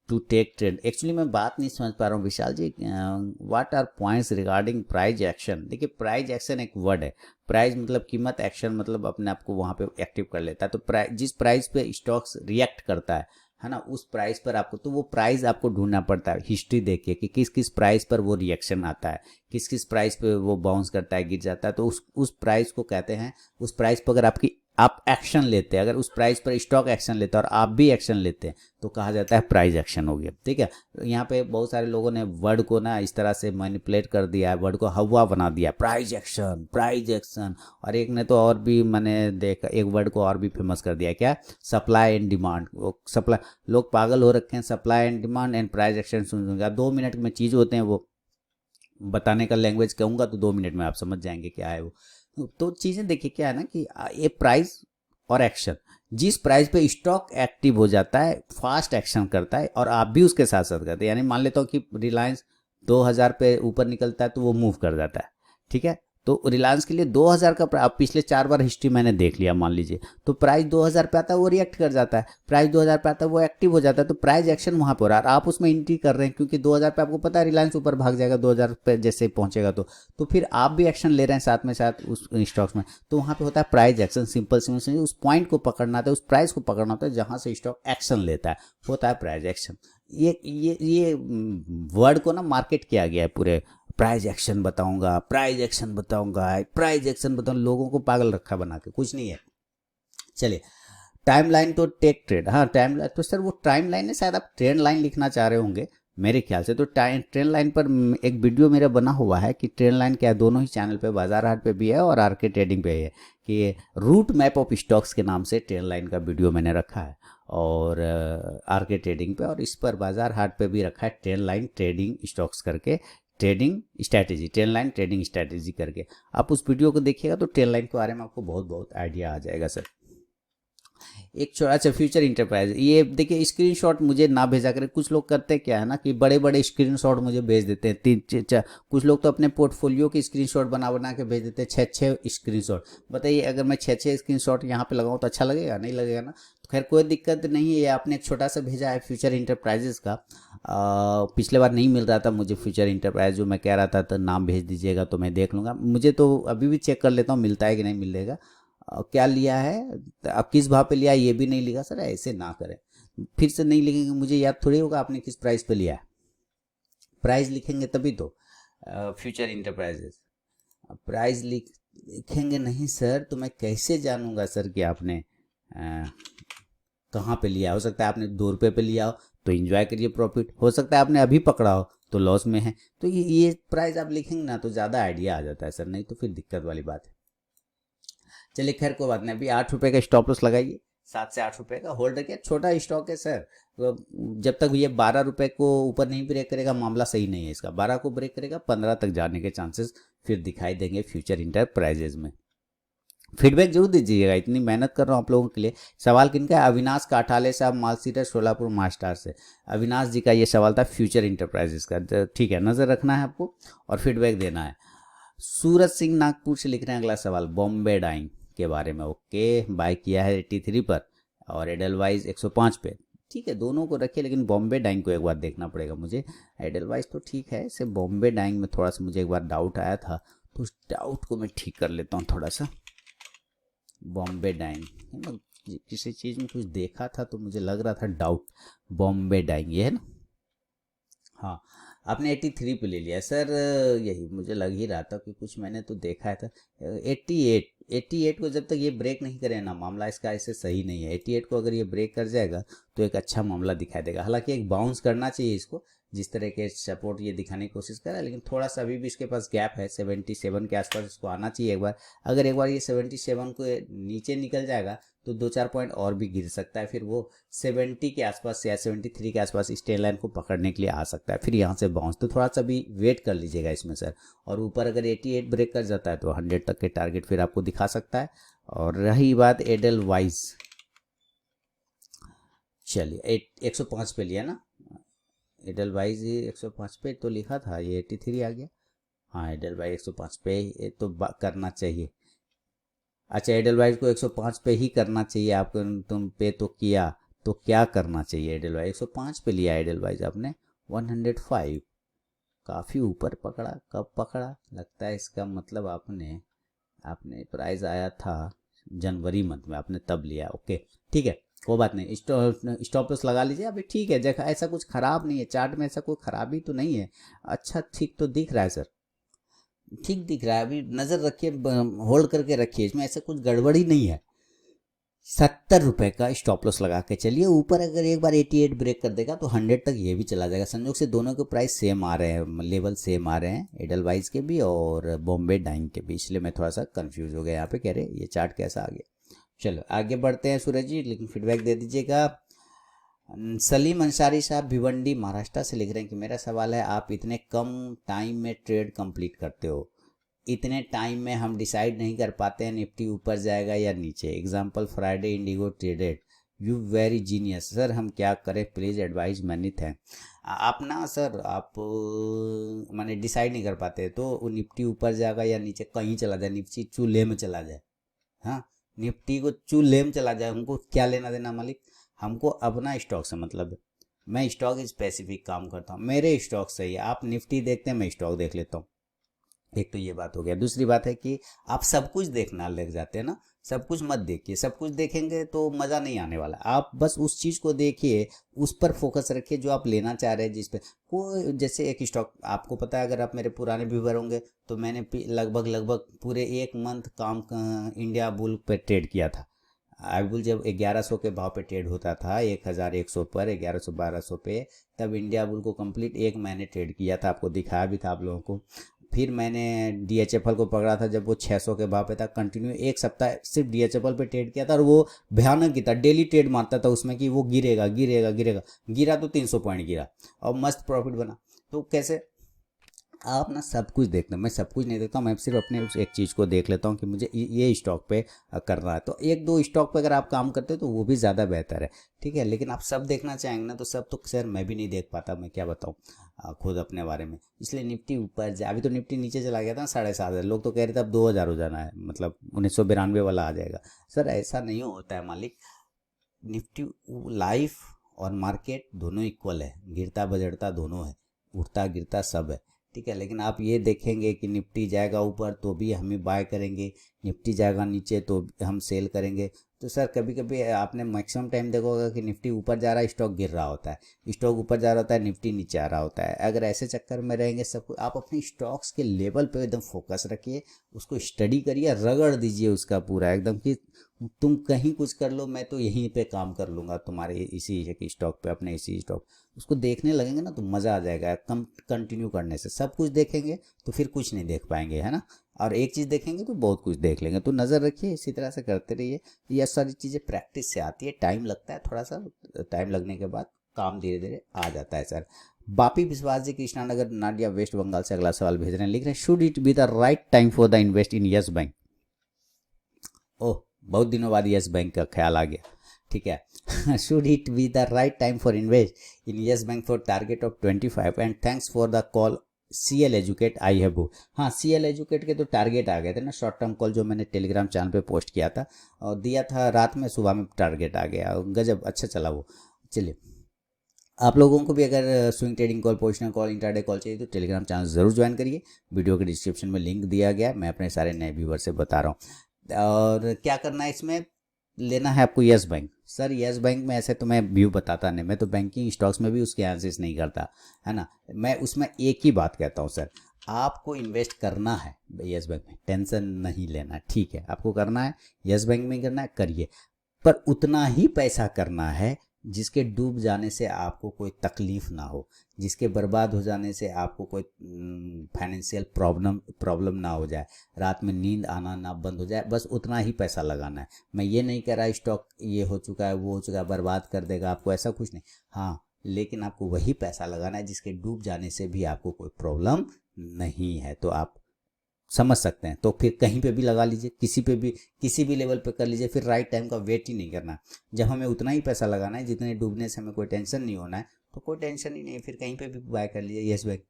to take trade, actually मैं बात नहीं समझ पा रहा हूँ Vishal ji. What are points regarding price action. देखिए प्राइस एक्शन एक वर्ड है, प्राइस मतलब कीमत, एक्शन मतलब अपने आप को वहाँ पे एक्टिव कर लेता है। तो जिस प्राइस पे स्टॉक्स रिएक्ट करता है ना, उस प्राइस पर आपको, तो वो प्राइस आपको ढूंढना पड़ता है। हिस्ट्री देखिए कि किस किस प्राइस पर वो रिएक्शन आता है, किस किस प्राइस पे वो बाउंस करता है, गिर जाता है, तो उस प्राइस को कहते हैं। उस प्राइस पर अगर आप एक्शन लेते हैं, अगर उस प्राइस पर स्टॉक एक्शन लेता है और आप भी एक्शन लेते हैं, तो कहा जाता है प्राइस एक्शन हो गया, ठीक है। यहाँ पे बहुत सारे लोगों ने वर्ड को ना इस तरह से मैनिपुलेट कर दिया है, वर्ड को हवा बना दिया, प्राइस एक्शन, प्राइस एक्शन। और एक ने तो और भी, मैंने देखा एक वर्ड को और भी फेमस कर दिया, क्या, सप्लाई एंड डिमांड। सप्लाई, लोग पागल हो रखे हैं, supply and demand and price action soon 2 minute में चीज़ होते हैं। वो बताने का लैंग्वेज कहूँगा तो 2 मिनट में आप समझ जाएंगे क्या है वो। तो चीज़ें देखिए क्या है ना कि ये प्राइस और एक्शन, जिस प्राइस पे स्टॉक एक्टिव हो जाता है, फास्ट एक्शन करता है, और आप भी उसके साथ साथ करते हैं। यानी मान लेता हूँ कि रिलायंस 2000 पे ऊपर निकलता है तो वो मूव कर जाता है, ठीक है। तो रिलायंस के लिए 2000 का, अब पिछले 4 बार हिस्ट्री मैंने देख लिया मान लीजिए, तो प्राइस 2000 पे आता है वो रिएक्ट कर जाता है, प्राइस 2000 पे आता है वो एक्टिव हो जाता है। तो प्राइस एक्शन वहाँ पर हो रहा है, आप उसमें एंट्री कर रहे हैं, क्योंकि 2000 पे आपको पता है रिलायंस ऊपर भाग जाएगा 2000 पे जैसे पहुंचेगा, तो फिर आप भी एक्शन ले रहे हैं साथ में साथ उस स्टॉक्स में। तो वहाँ पे होता है प्राइस एक्शन। सिंपल उस पॉइंट को पकड़ना होता है, उस प्राइस को पकड़ना होता है जहाँ से स्टॉक एक्शन लेता है, होता है प्राइस एक्शन। ये वर्ड को ना मार्केट किया गया है पूरे प्राइस एक्शन बताऊंगा, प्राइस एक्शन बताऊंगा, प्राइस एक्शन बताऊंगा, लोगों को पागल रखा बना के, कुछ नहीं है। चलिए, टाइमलाइन तो टेक ट्रेड, हाँ टाइम तो सर वो टाइम लाइन है, शायद आप ट्रेंड लाइन लिखना चाह रहे होंगे मेरे ख्याल से। तो ट्रेंड लाइन पर एक वीडियो मेरा बना हुआ है कि ट्रेंड लाइन क्या है, दोनों ही चैनल पे, बाजार हाट पे भी है और आरके ट्रेडिंग पे है, कि रूट मैप ऑफ स्टॉक्स के नाम से ट्रेंड लाइन का वीडियो मैंने रखा है, और आरके ट्रेडिंग पे, और इस पर बाजार हाट पे भी रखा है ट्रेंड लाइन ट्रेडिंग स्टॉक्स करके, trading strategy, trend line trading strategy करके। आप उस वीडियो को देखिएगा तो ट्रेंड लाइन के बारे में आपको बहुत बहुत आइडिया आ जाएगा सर। एक छोटा सा फ्यूचर इंटरप्राइज, ये देखिए स्क्रीनशॉट मुझे ना भेजा करें। कुछ लोग करते क्या है ना कि बड़े बड़े स्क्रीनशॉट मुझे भेज देते हैं, कुछ लोग तो अपने पोर्टफोलियो की स्क्रीनशॉट बना बना के भेज देते हैं, 6 स्क्रीनशॉट। बताइए अगर मैं 6 स्क्रीनशॉट यहाँ पे लगाऊँ तो अच्छा लगेगा? नहीं लगेगा ना। तो खैर कोई दिक्कत नहीं है, ये आपने एक छोटा सा भेजा है फ्यूचर इंटरप्राइजेस का। पिछले बार नहीं मिल रहा था मुझे फ्यूचर इंटरप्राइज, जो मैं कह रहा था तो नाम भेज दीजिएगा तो मैं देख लूँगा। मुझे तो अभी भी चेक कर लेता हूँ मिलता है कि नहीं मिलेगा। क्या लिया है, अब किस भाव पे लिया है ये भी नहीं लिखा सर, ऐसे ना करें। फिर से नहीं लिखेंगे मुझे याद थोड़ी होगा आपने किस प्राइस पे लिया है। प्राइस लिखेंगे तभी तो फ्यूचर इंटरप्राइजेस। प्राइस लिखेंगे नहीं सर तो मैं कैसे जानूंगा सर कि आपने कहाँ पे लिया। हो सकता है आपने 2 रुपये पे लिया हो तो एंजॉय करिए प्रॉफिट, हो सकता है आपने अभी पकड़ा हो तो लॉस में है। तो ये प्राइस आप लिखेंगे ना तो ज़्यादा आइडिया आ जाता है सर, नहीं तो फिर दिक्कत वाली बात है। चलिए खैर कोई बात नहीं, अभी 8 रुपये का स्टॉप लॉस लगाइए, 7 से 8 रुपये का होल्ड रखिए, छोटा स्टॉक है सर। जब तक ये 12 रुपये को ऊपर नहीं ब्रेक करेगा मामला सही नहीं है इसका। 12 को ब्रेक करेगा 15 तक जाने के चांसेस फिर दिखाई देंगे फ्यूचर इंटरप्राइजेज में। फीडबैक जरूर दीजिएगा, इतनी मेहनत कर रहा हूँ आप लोगों के लिए। सवाल किनका है? अविनाश काठाले साहब, मालसीटर सोलापुर महाराष्ट्र से। अविनाश जी का ये सवाल था फ्यूचर इंटरप्राइजेस का। ठीक है, नज़र रखना है आपको और फीडबैक देना है। सूरज सिंह नागपुर से लिख रहे हैं अगला सवाल, बॉम्बे डाइंग के बारे में। ओके, बाय किया है 83 पर और एडलवाइज 105 पे। ठीक है, दोनों को रखिए, लेकिन बॉम्बे डाइंग को एक बार देखना पड़ेगा मुझे। एडलवाइज तो ठीक है, इसे बॉम्बे डाइंग में थोड़ा सा मुझे एक बार डाउट आया था, तो उस डाउट को मैं ठीक कर लेता हूँ थोड़ा सा। बॉम्बे डाइंग किसी चीज़ में कुछ देखा था तो मुझे लग रहा था डाउट। बॉम्बे डाइंग ये है ना? हाँ, आपने 83 पे ले लिया सर, यही मुझे लग ही रहा था कि कुछ मैंने तो देखा था। 88 को जब तक ये ब्रेक नहीं करे ना मामला इसका ऐसे सही नहीं है। 88 को अगर ये ब्रेक कर जाएगा तो एक अच्छा मामला दिखाई देगा। हालांकि एक बाउंस करना चाहिए इसको, जिस तरह के सपोर्ट ये दिखाने की कोशिश कर रहा है, लेकिन थोड़ा सा अभी भी इसके पास गैप है। 77 के आसपास इसको आना चाहिए एक बार। अगर एक बार ये 77 को नीचे निकल जाएगा तो 2-4 पॉइंट और भी गिर सकता है, फिर वो 70 के आसपास या 73 के आसपास इस ट्रेंड लाइन को पकड़ने के लिए आ सकता है, फिर यहाँ से बाउंस। तो थोड़ा सा भी वेट कर लीजिएगा इसमें सर। और ऊपर अगर 88 ब्रेक कर जाता है तो 100 तक के टारगेट फिर आपको दिखा सकता है। और रही बात एडलवाइज, चलिए 105 पे लिया ना एडलवाइज, 105 पे तो लिखा था, ये 83 आ गया। हाँ, एडलवाइज 105 पे तो करना चाहिए। अच्छा, एडलवाइज को 105 पे ही करना चाहिए आपको, तुम पे तो किया तो क्या करना चाहिए? एडलवाइज 105 पे लिया एडलवाइज आपने 105, काफ़ी ऊपर पकड़ा। कब पकड़ा? लगता है इसका मतलब आपने प्राइस आया था जनवरी मंथ में, आपने तब लिया। ओके ठीक है, कोई बात नहीं, स्टॉप लॉस लगा लीजिए अभी। ठीक है, जगह ऐसा कुछ खराब नहीं है, चार्ट में ऐसा कोई खराबी तो नहीं है। अच्छा ठीक तो दिख रहा है सर, ठीक दिख रहा है। अभी नज़र रखिए, होल्ड करके रखिए, इसमें ऐसा कुछ गड़बड़ी नहीं है। 70 रुपये का स्टॉप लॉस लगा के चलिए। ऊपर अगर एक बार 88 ब्रेक कर देगा तो 100 तक ये भी चला जाएगा। संयोग से दोनों के प्राइस सेम आ रहे हैं, लेवल सेम आ रहे हैं, एडलवाइज के भी और बॉम्बे डाइंग के भी, इसलिए मैं थोड़ा सा कंफ्यूज हो गया यहाँ पे, कह रहे ये चार्ट कैसा आ गया। चलो आगे बढ़ते हैं सूरज जी, लेकिन फीडबैक दे दीजिएगा। सलीम अंसारी साहब भिवंडी महाराष्ट्र से लिख रहे हैं कि मेरा सवाल है, आप इतने कम टाइम में ट्रेड कंप्लीट करते हो, इतने टाइम में हम डिसाइड नहीं कर पाते हैं निफ्टी ऊपर जाएगा या नीचे। Example Friday Indigo traded, you very genius. Sir हम क्या करें, प्लीज़ एडवाइस मनी थैंक। आप ना सर, आप माने डिसाइड नहीं कर पाते तो निफ्टी ऊपर जाएगा या नीचे, कहीं चला जाए, निफ्टी चूल्हे में चला जाए। हाँ, निफ्टी को चूल्हे में चला जाए, हमको क्या लेना देना मालिक, हमको अपना स्टॉक से मतलब है। मैं स्टॉक स्पेसिफिक काम करता हूँ, मेरे स्टॉक सही है। आप निफ्टी देखते हैं, मैं स्टॉक देख लेता हूँ। एक तो ये बात हो गया। दूसरी बात है कि आप सब कुछ देखना लग जाते हैं ना, सब कुछ मत देखिए। सब कुछ देखेंगे तो मज़ा नहीं आने वाला। आप बस उस चीज़ को देखिए, उस पर फोकस रखिए जो आप लेना चाह रहे हैं, जिस पे वो जैसे एक स्टॉक आपको पता है, अगर आप मेरे पुराने व्यूवर होंगे तो मैंने लगभग लगभग पूरे एक मंथ इंडिया बुल पे ट्रेड किया था। आई बुल जब 1100 के भाव पे ट्रेड होता था, 1100 पर, 1100 1200 पे, तब इंडिया बुल को कंप्लीट एक महीने ट्रेड किया था, आपको दिखाया भी था आप लोगों को। फिर मैंने DHFL को पकड़ा था जब वो 600 के भाव पे था, कंटिन्यू एक सप्ताह सिर्फ DHFL पे ट्रेड किया था, और वो भयानक ही था, डेली ट्रेड मारता था उसमें कि वो गिरेगा गिरेगा गिरेगा। गिरा तो 300 पॉइंट गिरा और मस्त प्रॉफिट बना। तो कैसे आप ना सब कुछ देखते हैं, मैं सब कुछ नहीं देखता हूँ, मैं सिर्फ अपने उस एक चीज़ को देख लेता हूँ कि मुझे ये स्टॉक पे करना है। तो एक दो स्टॉक पे अगर आप काम करते हो तो वो भी ज़्यादा बेहतर है, ठीक है। लेकिन आप सब देखना चाहेंगे ना तो सब तो खैर मैं भी नहीं देख पाता, मैं क्या बताऊँ खुद अपने बारे में। इसलिए निफ्टी ऊपर जाए, अभी तो निफ्टी नीचे चला गया था ना 7,500, लोग तो कह रहे थे अब 2,000 हो जाना है, मतलब 1992 वाला आ जाएगा। सर ऐसा नहीं होता है मालिक। निफ्टी लाइफ और मार्केट दोनों इक्वल है, गिरता बजड़ता दोनों है, उठता गिरता सब है, ठीक है। लेकिन आप ये देखेंगे कि निफ्टी जाएगा ऊपर तो भी हम बाय करेंगे, निफ्टी जाएगा नीचे तो हम सेल करेंगे। तो सर कभी कभी आपने मैक्सिमम टाइम देखा होगा कि निफ्टी ऊपर जा रहा है, स्टॉक गिर रहा होता है, स्टॉक ऊपर जा रहा होता है, निफ्टी नीचे आ रहा होता है। अगर ऐसे चक्कर में रहेंगे सब कुछ, आप अपने स्टॉक्स के लेवल पे एकदम फोकस रखिए, उसको स्टडी करिए, रगड़ दीजिए उसका पूरा एकदम कि तुम कहीं कुछ कर लो, मैं तो यहीं पे काम कर लूँगा तुम्हारे इसी एक स्टॉक पे, अपने इसी स्टॉक। उसको देखने लगेंगे ना तो मज़ा आ जाएगा कम कंटिन्यू करने से। सब कुछ देखेंगे तो फिर कुछ नहीं देख पाएंगे, है ना। और एक चीज़ देखेंगे तो बहुत कुछ देख लेंगे। तो नज़र रखिए, इसी तरह से करते रहिए। यह सारी चीज़ें प्रैक्टिस से आती है, टाइम लगता है थोड़ा सा, टाइम लगने के बाद काम धीरे धीरे आ जाता है सर। बापी विश्वास जी कृष्णानगर नाडिया वेस्ट बंगाल से अगला सवाल भेज रहे हैं, लिख रहे हैं should it be the right time for the invest in Yes Bank. Oh, बहुत दिनों बाद यस बैंक का ख्याल आ गया, ठीक है। Should it be the right time for invest in Yes bank for target of 25 and thanks for the call CL educate I have book. हाँ, CL educate के तो टारगेट आ गए थे ना, शॉर्ट टर्म कॉल जो मैंने टेलीग्राम चैनल पे post किया था और दिया था रात में, सुबह में टारगेट आ गया, गजब अच्छा चला वो। चलिए, आप लोगों को भी अगर swing trading call, positional call, intraday call चाहिए तो टेलीग्राम चैनल ज़रूर ज्वाइन करिए। वीडियो के डिस्क्रिप्शन में लिंक दिया गया है, मैं अपने सारे नए व्यूवर से बता रहा हूँ। और क्या करना है इसमें, लेना है आपको yes bank. Sir yes bank में ऐसे तो मैं व्यू बताता नहीं, मैं तो बैंकिंग स्टॉक्स में भी उसकी एनालिसिस नहीं करता, है ना। मैं उसमें एक ही बात कहता हूँ सर, आपको इन्वेस्ट करना है यस बैंक में, टेंशन नहीं लेना, ठीक है। आपको करना है यस बैंक में, करना है करिए, पर उतना ही पैसा करना है जिसके डूब जाने से आपको कोई तकलीफ ना हो, जिसके बर्बाद हो जाने से आपको कोई फाइनेंशियल प्रॉब्लम ना हो जाए, रात में नींद आना ना बंद हो जाए, बस उतना ही पैसा लगाना है। मैं ये नहीं कह रहा स्टॉक ये हो चुका है वो हो चुका है बर्बाद कर देगा आपको, ऐसा कुछ नहीं। हाँ, लेकिन आपको वही पैसा लगाना है जिसके डूब जाने से भी आपको कोई प्रॉब्लम नहीं है। तो आप समझ सकते हैं, तो फिर कहीं पे भी लगा लीजिए, किसी भी लेवल पे कर लीजिए, फिर राइट टाइम का वेट ही नहीं करना। जब हमें उतना ही पैसा लगाना है जितने डूबने से हमें कोई टेंशन नहीं होना है, तो कोई टेंशन ही नहीं है, फिर कहीं पे भी बाय कर लीजिए यस बैंक।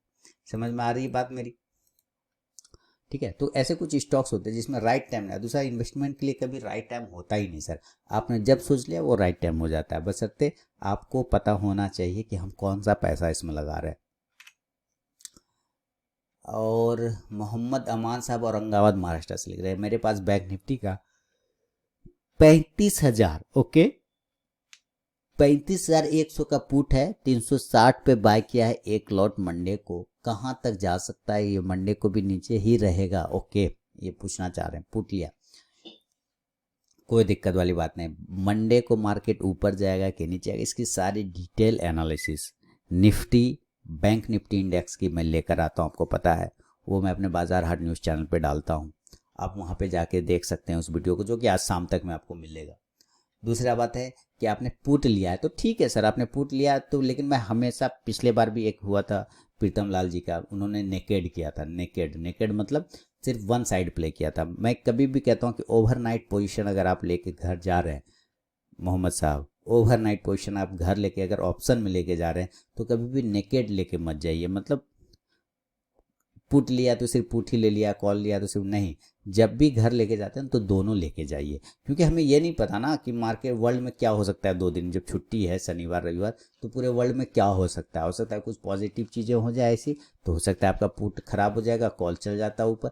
समझ में आ रही है बात मेरी, ठीक है। तो ऐसे कुछ स्टॉक्स होते हैं जिसमें राइट टाइम नहीं, दूसरा इन्वेस्टमेंट के लिए कभी राइट टाइम होता ही नहीं सर। आपने जब सोच लिया वो राइट टाइम हो जाता है, बशर्ते आपको पता होना चाहिए कि हम कौन सा पैसा इसमें लगा रहे हैं। और मोहम्मद अमान साहब औरंगाबाद महाराष्ट्र से लिख रहे हैं, मेरे पास बैंक निफ्टी का 35,000, ओके, 35,100 का पुट है, 360 पे बाय किया है एक लॉट मंडे को, कहाँ तक जा सकता है ये, मंडे को भी नीचे ही रहेगा, ओके, ये पूछना चाह रहे हैं। पुट लिया, कोई दिक्कत वाली बात नहीं। मंडे को मार्केट ऊपर जाएगा कि नीचे आएगा, इसकी सारी detail analysis Nifty bank Nifty index की मैं लेकर आता हूँ, आपको पता है वो मैं अपने बाजार हाट न्यूज़ चैनल पे डालता हूँ, आप वहाँ पे जाके देख सकते हैं उस वीडियो को, जो कि आज शाम तक में आपको मिलेगा। दूसरा बात है कि आपने पुट लिया है तो ठीक है सर, आपने पुट लिया तो, लेकिन मैं हमेशा, पिछले बार भी एक हुआ था प्रीतम लाल जी का, उन्होंने नेकेड किया था, नेकेड मतलब सिर्फ वन साइड प्ले किया था। मैं कभी भी कहता हूँ कि ओवरनाइट पोजीशन अगर आप लेके घर जा रहे हैं मोहम्मद साहब, ओवरनाइट पोजीशन आप घर लेके अगर ऑप्शन में लेके जा रहे हैं तो कभी भी नेकेड लेके मत जाइए, मतलब पुट लिया तो सिर्फ पुट ही ले लिया, कॉल लिया तो सिर्फ नहीं। जब भी घर लेके जाते हैं तो दोनों लेके जाइए, क्योंकि हमें ये नहीं पता ना कि मार्केट वर्ल्ड में क्या हो सकता है। 2 दिन जब छुट्टी है शनिवार रविवार, तो पूरे वर्ल्ड में क्या हो सकता है कुछ पॉजिटिव चीज़ें हो जाए ऐसी, तो हो सकता है आपका पुट खराब हो जाएगा, कॉल चल जाता ऊपर।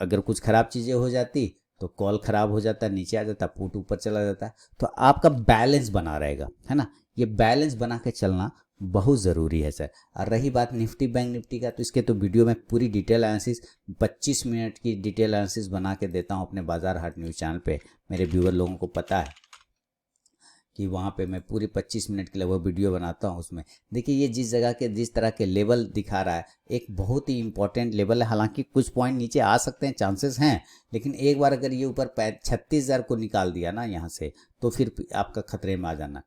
अगर कुछ खराब चीज़ें हो जाती तो कॉल खराब हो जाता, नीचे आ जाता, पुट ऊपर चला जाता। तो आपका बैलेंस बना रहेगा, है ना। ये बैलेंस बना के चलना बहुत ज़रूरी है सर। और रही बात निफ्टी बैंक निफ्टी का, तो इसके तो वीडियो में पूरी डिटेल एनालिसिस 25 मिनट की डिटेल एनालिसिस बना के देता हूँ अपने बाजार हाट न्यूज़ चैनल पे। मेरे व्यूअर लोगों को पता है कि वहाँ पे मैं पूरी 25 मिनट की लगभग वीडियो बनाता हूँ। उसमें देखिए ये जिस जगह के जिस तरह के लेवल दिखा रहा है, एक बहुत ही इंपॉर्टेंट लेवल है। हालांकि कुछ पॉइंट नीचे आ सकते हैं, चांसेस हैं, लेकिन एक बार अगर ये ऊपर 36,000 को निकाल दिया ना यहाँ से, तो फिर आपका खतरे में आ जाना।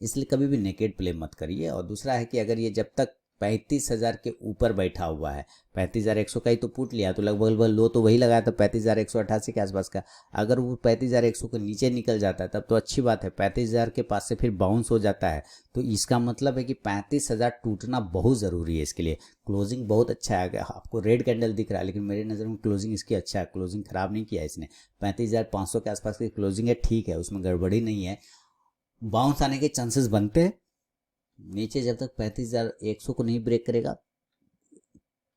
इसलिए कभी भी नेकेड प्ले मत करिए। और दूसरा है कि अगर ये जब तक 35,000 के ऊपर बैठा हुआ है, 35,100 का ही तो पुट लिया, तो लगभग लो तो वही लगाया था 35,188 के आसपास का। अगर वो 35,100 के नीचे निकल जाता है तब तो अच्छी बात है, 35,000 के पास से फिर बाउंस हो जाता है, तो इसका मतलब है कि 35,000 टूटना बहुत ज़रूरी है इसके लिए। क्लोजिंग बहुत अच्छा है, आपको रेड कैंडल दिख रहा है, लेकिन मेरी नज़र में क्लोजिंग इसकी अच्छा है, क्लोजिंग खराब नहीं किया इसने। 35,500 के आसपास की क्लोजिंग है, ठीक है, उसमें गड़बड़ी नहीं है। बाउंस आने के चांसेस बनते हैं नीचे, जब तक 35,100 को नहीं ब्रेक करेगा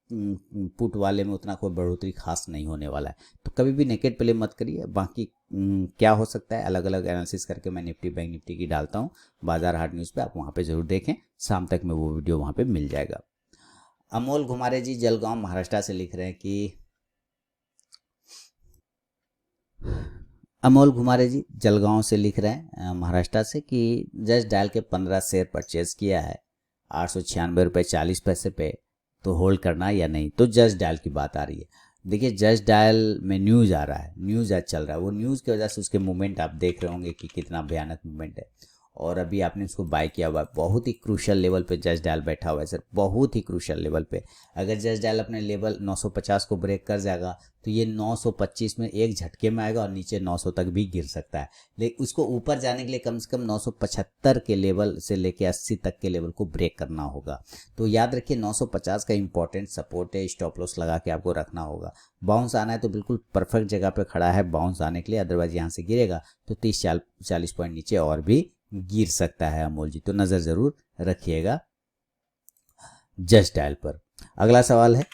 पुट वाले में उतना कोई बढ़ोतरी खास नहीं होने वाला है। तो कभी भी नेकेड प्ले मत करिए। बाकी क्या हो सकता है अलग अलग एनालिसिस करके मैं निफ्टी बैंक निफ्टी की डालता हूँ बाजार हाट न्यूज़ पे, आप वहाँ पे ज़रूर देखें। शाम तक में वो वीडियो वहाँ पे मिल जाएगा। अमोल घुमारे जी जलगांव महाराष्ट्र से लिख रहे हैं कि अमोल घुमारे जी जलगांव से लिख रहे हैं महाराष्ट्र से कि जस्ट डायल के 15 शेयर परचेज किया है 896 रुपये 40 पैसे पे, तो होल्ड करना या नहीं। तो जस्ट डायल की बात आ रही है। देखिए जस्ट डायल में न्यूज़ आ रहा है, न्यूज़ आज चल रहा है, वो न्यूज़ की वजह से उसके मूवमेंट आप देख रहे होंगे कि कितना भयानक मूवमेंट है। और अभी आपने उसको बाय किया हुआ है, बहुत ही क्रूशल लेवल पे जस्ट डायल बैठा हुआ है सर, बहुत ही क्रूशल लेवल पे। अगर जस्ट डायल अपने लेवल 950 को ब्रेक कर जाएगा तो ये 925 में एक झटके में आएगा और नीचे 900 तक भी गिर सकता है। लेकिन उसको ऊपर जाने के लिए कम से कम 975 के लेवल से लेके 80 तक के लेवल को ब्रेक करना होगा। तो याद रखिए 950 का इंपॉर्टेंट सपोर्ट है, स्टॉप लॉस लगा के आपको रखना होगा। बाउंस आना है तो बिल्कुल परफेक्ट जगह पे खड़ा है बाउंस आने के लिए, अदरवाइज यहाँ से गिरेगा तो 30-40 पॉइंट नीचे और भी गिर सकता है अमोल जी। तो नज़र ज़रूर रखिएगा जस्ट डायल पर। अगला सवाल है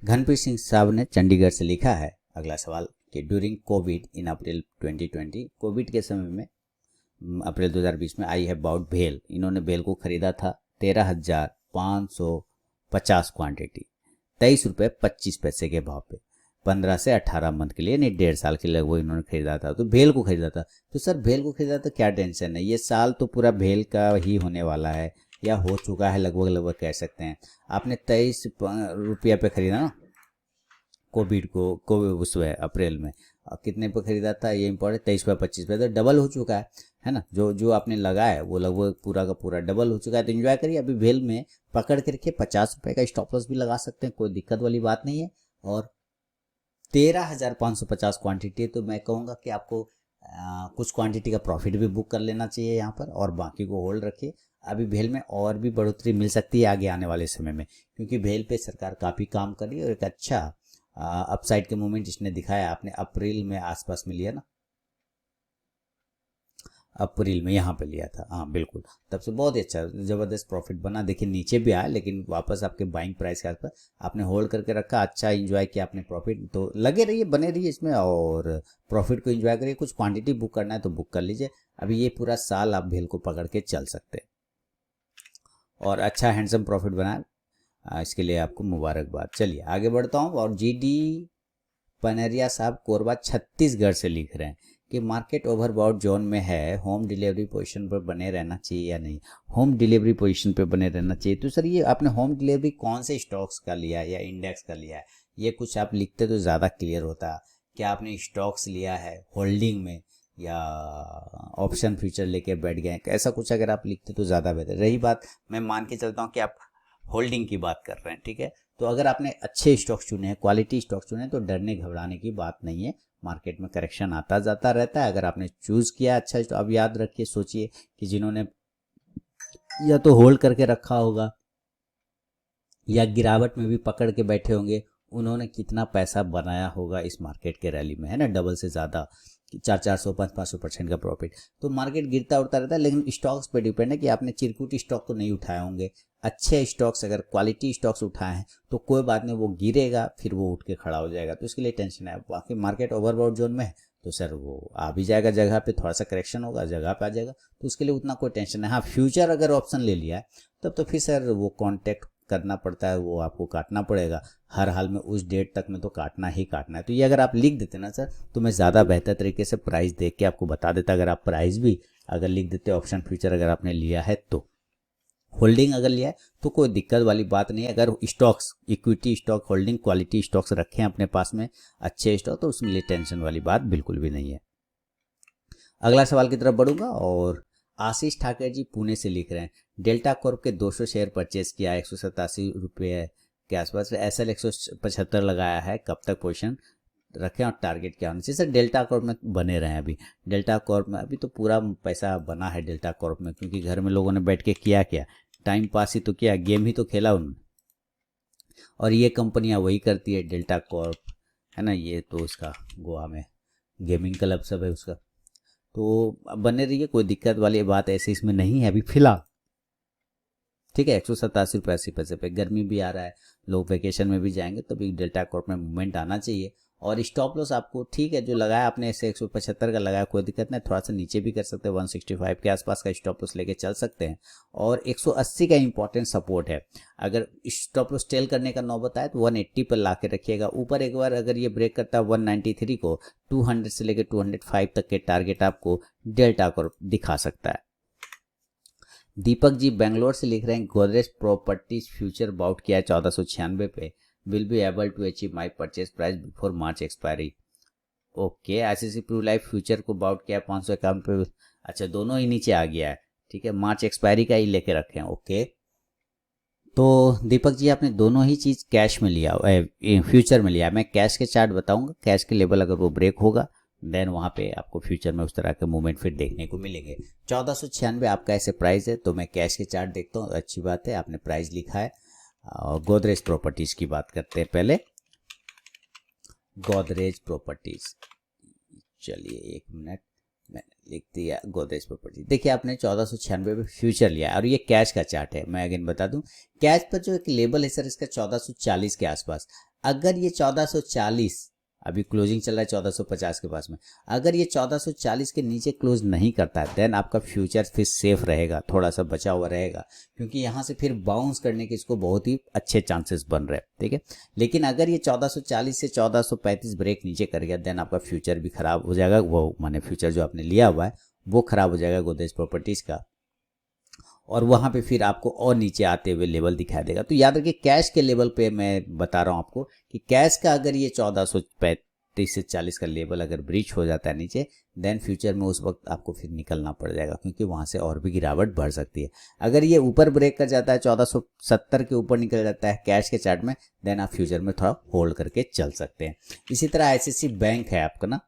घनप्रीत सिंह साहब ने चंडीगढ़ से लिखा है अगला सवाल कि ड्यूरिंग कोविड इन अप्रैल 2020, कोविड के समय में अप्रैल 2020 में आई है बाउट भेल। इन्होंने भेल को खरीदा था 13,550 क्वांटिटी 23 रुपये 25 पैसे के भाव पे, 15 से 18 मंथ के लिए, यानी 1.5 साल के लगभग इन्होंने खरीदा था। तो भेल को खरीदा था, तो सर भेल को खरीदा तो क्या टेंशन है, ये साल तो पूरा भेल का ही होने वाला है या हो चुका है लगभग कह सकते हैं। आपने 23 रुपया पे खरीदा ना कोविड को उसमें अप्रैल में, कितने पे खरीदा था ये इंपॉर्टेंट, 23 रुपये 25 पैसे, तो डबल हो चुका है ना। जो आपने लगाया है वो लगभग पूरा का पूरा डबल हो चुका है। तो एंजॉय करिए, अभी भेल में पकड़ के रखिए। 50 रुपये का स्टॉप लॉस भी लगा सकते हैं, कोई दिक्कत वाली बात नहीं है। और 13,550 क्वांटिटी है, तो मैं कहूँगा कि आपको कुछ क्वांटिटी का प्रॉफिट भी बुक कर लेना चाहिए यहाँ पर, और बाकी को होल्ड रखिए। अभी भेल में और भी बढ़ोतरी मिल सकती है आगे आने वाले समय में, क्योंकि भेल पे सरकार काफ़ी काम कर रही है और एक अच्छा अपसाइड के मूवमेंट इसने दिखाया। आपने अप्रैल में आसपास में लिया ना, अप्रैल में यहाँ पे लिया था, हाँ बिल्कुल, तब से बहुत ही अच्छा ज़बरदस्त प्रॉफिट बना। देखिए नीचे भी आया लेकिन वापस आपके बाइंग प्राइस के आसपास आपने होल्ड करके रखा, अच्छा एंजॉय किया आपने प्रॉफिट। तो लगे रहिए, बने रहिए इसमें और प्रॉफिट को एंजॉय करिए। कुछ क्वांटिटी बुक करना है तो बुक कर लीजिए। अभी ये पूरा साल आप भेल को पकड़ के चल सकते हैं और अच्छा हैंडसम प्रॉफिट बनाए, इसके लिए आपको मुबारकबाद। चलिए आगे बढ़ता हूँ। और GD पनरिया साहब कोरबा छत्तीसगढ़ से लिख रहे हैं कि मार्केट ओवरबॉट जोन में है, होम डिलीवरी पोजीशन पर बने रहना चाहिए या नहीं। होम डिलीवरी पोजीशन पर बने रहना चाहिए। तो सर ये आपने होम डिलीवरी कौन से स्टॉक्स का लिया है या इंडेक्स का लिया है, ये कुछ आप लिखते तो ज़्यादा क्लियर होता। क्या आपने स्टॉक्स लिया है होल्डिंग में या ऑप्शन फ्यूचर लेके बैठ गए, ऐसा कुछ अगर आप लिखते तो ज़्यादा बेहतर। रही बात, मैं मान के चलता हूँ कि आप होल्डिंग की बात कर रहे हैं, ठीक है, तो अगर आपने अच्छे स्टॉक्स चुने हैं, क्वालिटी स्टॉक्स चुने हैं, तो डरने घबराने की बात नहीं है। मार्केट में करेक्शन आता जाता रहता है। अगर आपने चूज़ किया अच्छा, तो अब याद रखिए, सोचिए कि जिन्होंने या तो होल्ड करके रखा होगा या गिरावट में भी पकड़ के बैठे होंगे, उन्होंने कितना पैसा बनाया होगा इस मार्केट के रैली में, है ना, डबल से ज़्यादा, 400-500% का प्रॉफिट। तो मार्केट गिरता उड़ता रहता है, लेकिन स्टॉक्स पे डिपेंड है कि आपने चिरकुटी स्टॉक तो नहीं उठाए होंगे। अच्छे स्टॉक्स, अगर क्वालिटी स्टॉक्स उठाए हैं तो कोई बात नहीं, वो गिरेगा फिर वो उठ के खड़ा हो जाएगा, तो इसके लिए टेंशन है। बाकी मार्केट ओवरबॉट जोन में है तो सर वो आ भी जाएगा जगह पे, थोड़ा सा करेक्शन होगा, जगह पे आ जाएगा, तो उसके लिए उतना कोई टेंशन है। हाँ, फ्यूचर अगर ऑप्शन ले लिया है तब तो फिर सर वो कॉन्टेक्ट करना पड़ता है, वो आपको काटना पड़ेगा हर हाल में, उस डेट तक में तो काटना ही काटना है। तो ये अगर आप लिख देते ना सर, तो मैं ज़्यादा बेहतर तरीके से प्राइस देख के आपको बता देता। अगर आप प्राइस भी अगर लिख देते, ऑप्शन फ्यूचर अगर आपने लिया है तो, होल्डिंग अगर लिया है तो कोई दिक्कत वाली बात नहीं है। अगर stocks, equity stock holding, quality stocks रखे हैं अपने पास में अच्छे स्टॉक, तो उसमें लिए टेंशन वाली बात बिल्कुल भी नहीं है। अगला सवाल की तरफ बढ़ूंगा, और आशीष ठाकर जी पुणे से लिख रहे हैं, डेल्टा कॉर्प के 200 शेयर परचेज किया, 187 रुपये के आसपास, SL 175 लगाया है, कब तक पोजीशन रखें और टारगेट क्या होना चाहिए? सर डेल्टा कॉर्प में बने रहे हैं अभी, डेल्टा कॉर्प में अभी तो पूरा पैसा बना है डेल्टा कॉर्प में, क्योंकि घर में लोगों ने बैठ के किया क्या, टाइम पास ही तो किया, गेम ही तो खेला उन्होंने, और ये कंपनियां वही करती है, डेल्टा कॉर्प है ना, ये तो उसका गोवा में गेमिंग क्लब सब है उसका, तो बने रहिए, कोई दिक्कत वाली बात ऐसी इसमें नहीं है अभी फिलहाल, ठीक है। 187 रुपये 80 पैसे पे, गर्मी भी आ रहा है, लोग वेकेशन में भी जाएंगे, तो भी डेल्टा कॉर्प में मूवमेंट आना चाहिए। और स्टॉप लॉस आपको ठीक है, जो लगाया आपने ऐसे 175 का लगाया, कोई दिक्कत नहीं, थोड़ा सा नीचे भी कर सकते हैं, 165 के आसपास का स्टॉप लॉस लेके चल सकते हैं। और 180 का इंपॉर्टेंट सपोर्ट है, अगर स्टॉप लॉस टेल करने का नौबत आए तो 180 पर ला के रखिएगा। ऊपर एक बार अगर ये ब्रेक करता है 193 को, 200 से लेकर 205 तक के टारगेट आपको डेल्टा कॉर्प दिखा सकता है। दीपक जी बेंगलोर से लिख रहे हैं, गोदरेज प्रॉपर्टीज फ्यूचर बाउट किया है 1496 पे, will be able to achieve my purchase price before March expiry. Okay, ICICI Pru life future को बाउट किया 551 पे, अच्छा दोनों ही नीचे आ गया है, ठीक है, मार्च एक्सपायरी का ही लेके रखे हैं। ओके, तो दीपक जी आपने दोनों ही चीज़ कैश में लिया, फ्यूचर में लिया। मैं कैश के चार्ट बताऊंगा, कैश के लेवल अगर वो ब्रेक होगा देन वहाँ पे आपको फ्यूचर में उस तरह के मूवमेंट फिर देखने को मिलेंगे। 1496 आपका ऐसे प्राइस है, तो मैं कैश के चार्ट देखता हूँ, अच्छी बात है, आपने प्राइस लिखा है। गोदरेज प्रॉपर्टीज की बात करते हैं पहले, गोदरेज प्रॉपर्टीज, चलिए एक मिनट, मैंने लिख दिया गोदरेज प्रॉपर्टीज। देखिए आपने 1496 पे फ्यूचर लिया है, और ये कैश का चार्ट है। मैं अगेन बता दूं, कैश पर जो एक लेवल है सर इसका 1440 के आसपास, अगर ये 1440, अभी क्लोजिंग चल रहा है 1450 के पास में, अगर ये 1440 के नीचे क्लोज नहीं करता है देन आपका फ्यूचर फिर सेफ रहेगा, थोड़ा सा बचा हुआ रहेगा, क्योंकि यहाँ से फिर बाउंस करने के इसको बहुत ही अच्छे चांसेस बन रहे हैं, ठीक है। लेकिन अगर ये 1440 से 1435 ब्रेक नीचे कर गया देन आपका फ्यूचर भी खराब हो जाएगा, वो माने फ्यूचर जो आपने लिया हुआ है वो खराब हो जाएगा गोदरेज प्रॉपर्टीज का, और वहाँ पे फिर आपको और नीचे आते हुए लेवल दिखाई देगा। तो याद रखिए कैश के लेवल पे मैं बता रहा हूँ आपको कि कैश का अगर ये 1435 से 40 का लेवल अगर ब्रीच हो जाता है नीचे, देन फ्यूचर में उस वक्त आपको फिर निकलना पड़ जाएगा, क्योंकि वहाँ से और भी गिरावट बढ़ सकती है। अगर ये ऊपर ब्रेक कर जाता है, 1470 के ऊपर निकल जाता है कैश के चार्ट में, देन आप फ्यूचर में थोड़ा होल्ड करके चल सकते हैं। इसी तरह ICICI बैंक है आपका ना,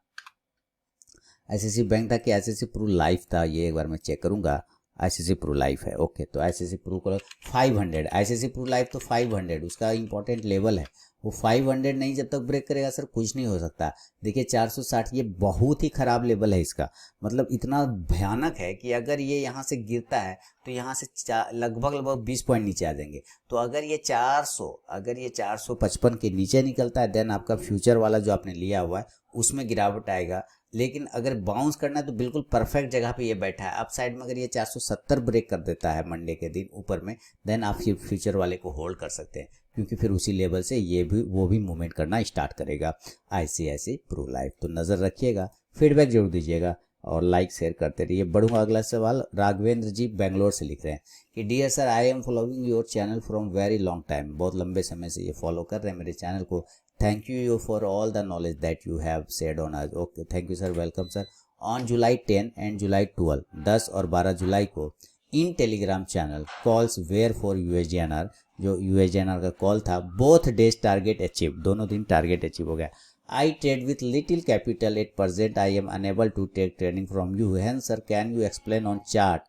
ICICI बैंक था कि ICICI प्रू लाइफ था, ये एक बार मैं चेक करूंगा। ICICI प्रू लाइफ है, ओके, तो ICICI प्रू को 500, ICICI प्रू लाइफ तो 500 उसका इंपॉर्टेंट लेवल है, वो 500 नहीं जब तक ब्रेक करेगा सर कुछ नहीं हो सकता। देखिए 460 ये बहुत ही खराब लेवल है इसका, मतलब इतना भयानक है कि अगर ये यहाँ से गिरता है तो यहाँ से लगभग 20 पॉइंट नीचे आ जाएंगे। तो अगर ये 455 के नीचे निकलता है देन आपका फ्यूचर वाला जो आपने लिया हुआ है उसमें गिरावट आएगा। लेकिन अगर बाउंस करना है तो बिल्कुल परफेक्ट जगह पे ये बैठा है अप साइड में, अगर ये 470 ब्रेक कर देता है मंडे के दिन ऊपर में, देन आप फ्यूचर वाले को होल्ड कर सकते हैं, क्योंकि फिर उसी लेवल से ये भी वो भी मूवमेंट करना स्टार्ट करेगा ICICI प्रू लाइफ। तो नज़र रखिएगा, फीडबैक जरूर दीजिएगा और लाइक शेयर करते रहिए। बढ़ूंगा अगला सवाल, राघवेंद्र जी बेंगलोर से लिख रहे हैं कि dear sir, I am following your channel from very long time, बहुत लंबे समय से ये फॉलो कर रहे हैं मेरे चैनल को। Thank you for all the knowledge that you have shared on us. Okay, thank you sir, welcome sir. On July 10 and July 12, 10 और 12 जुलाई को in Telegram channel calls were for USDNR, जो USDNR का call था, both days target achieve, दोनों दिन target achieve हो गया। I trade with little capital at present. I am unable to take trading from you. Hence, sir, can you explain on chart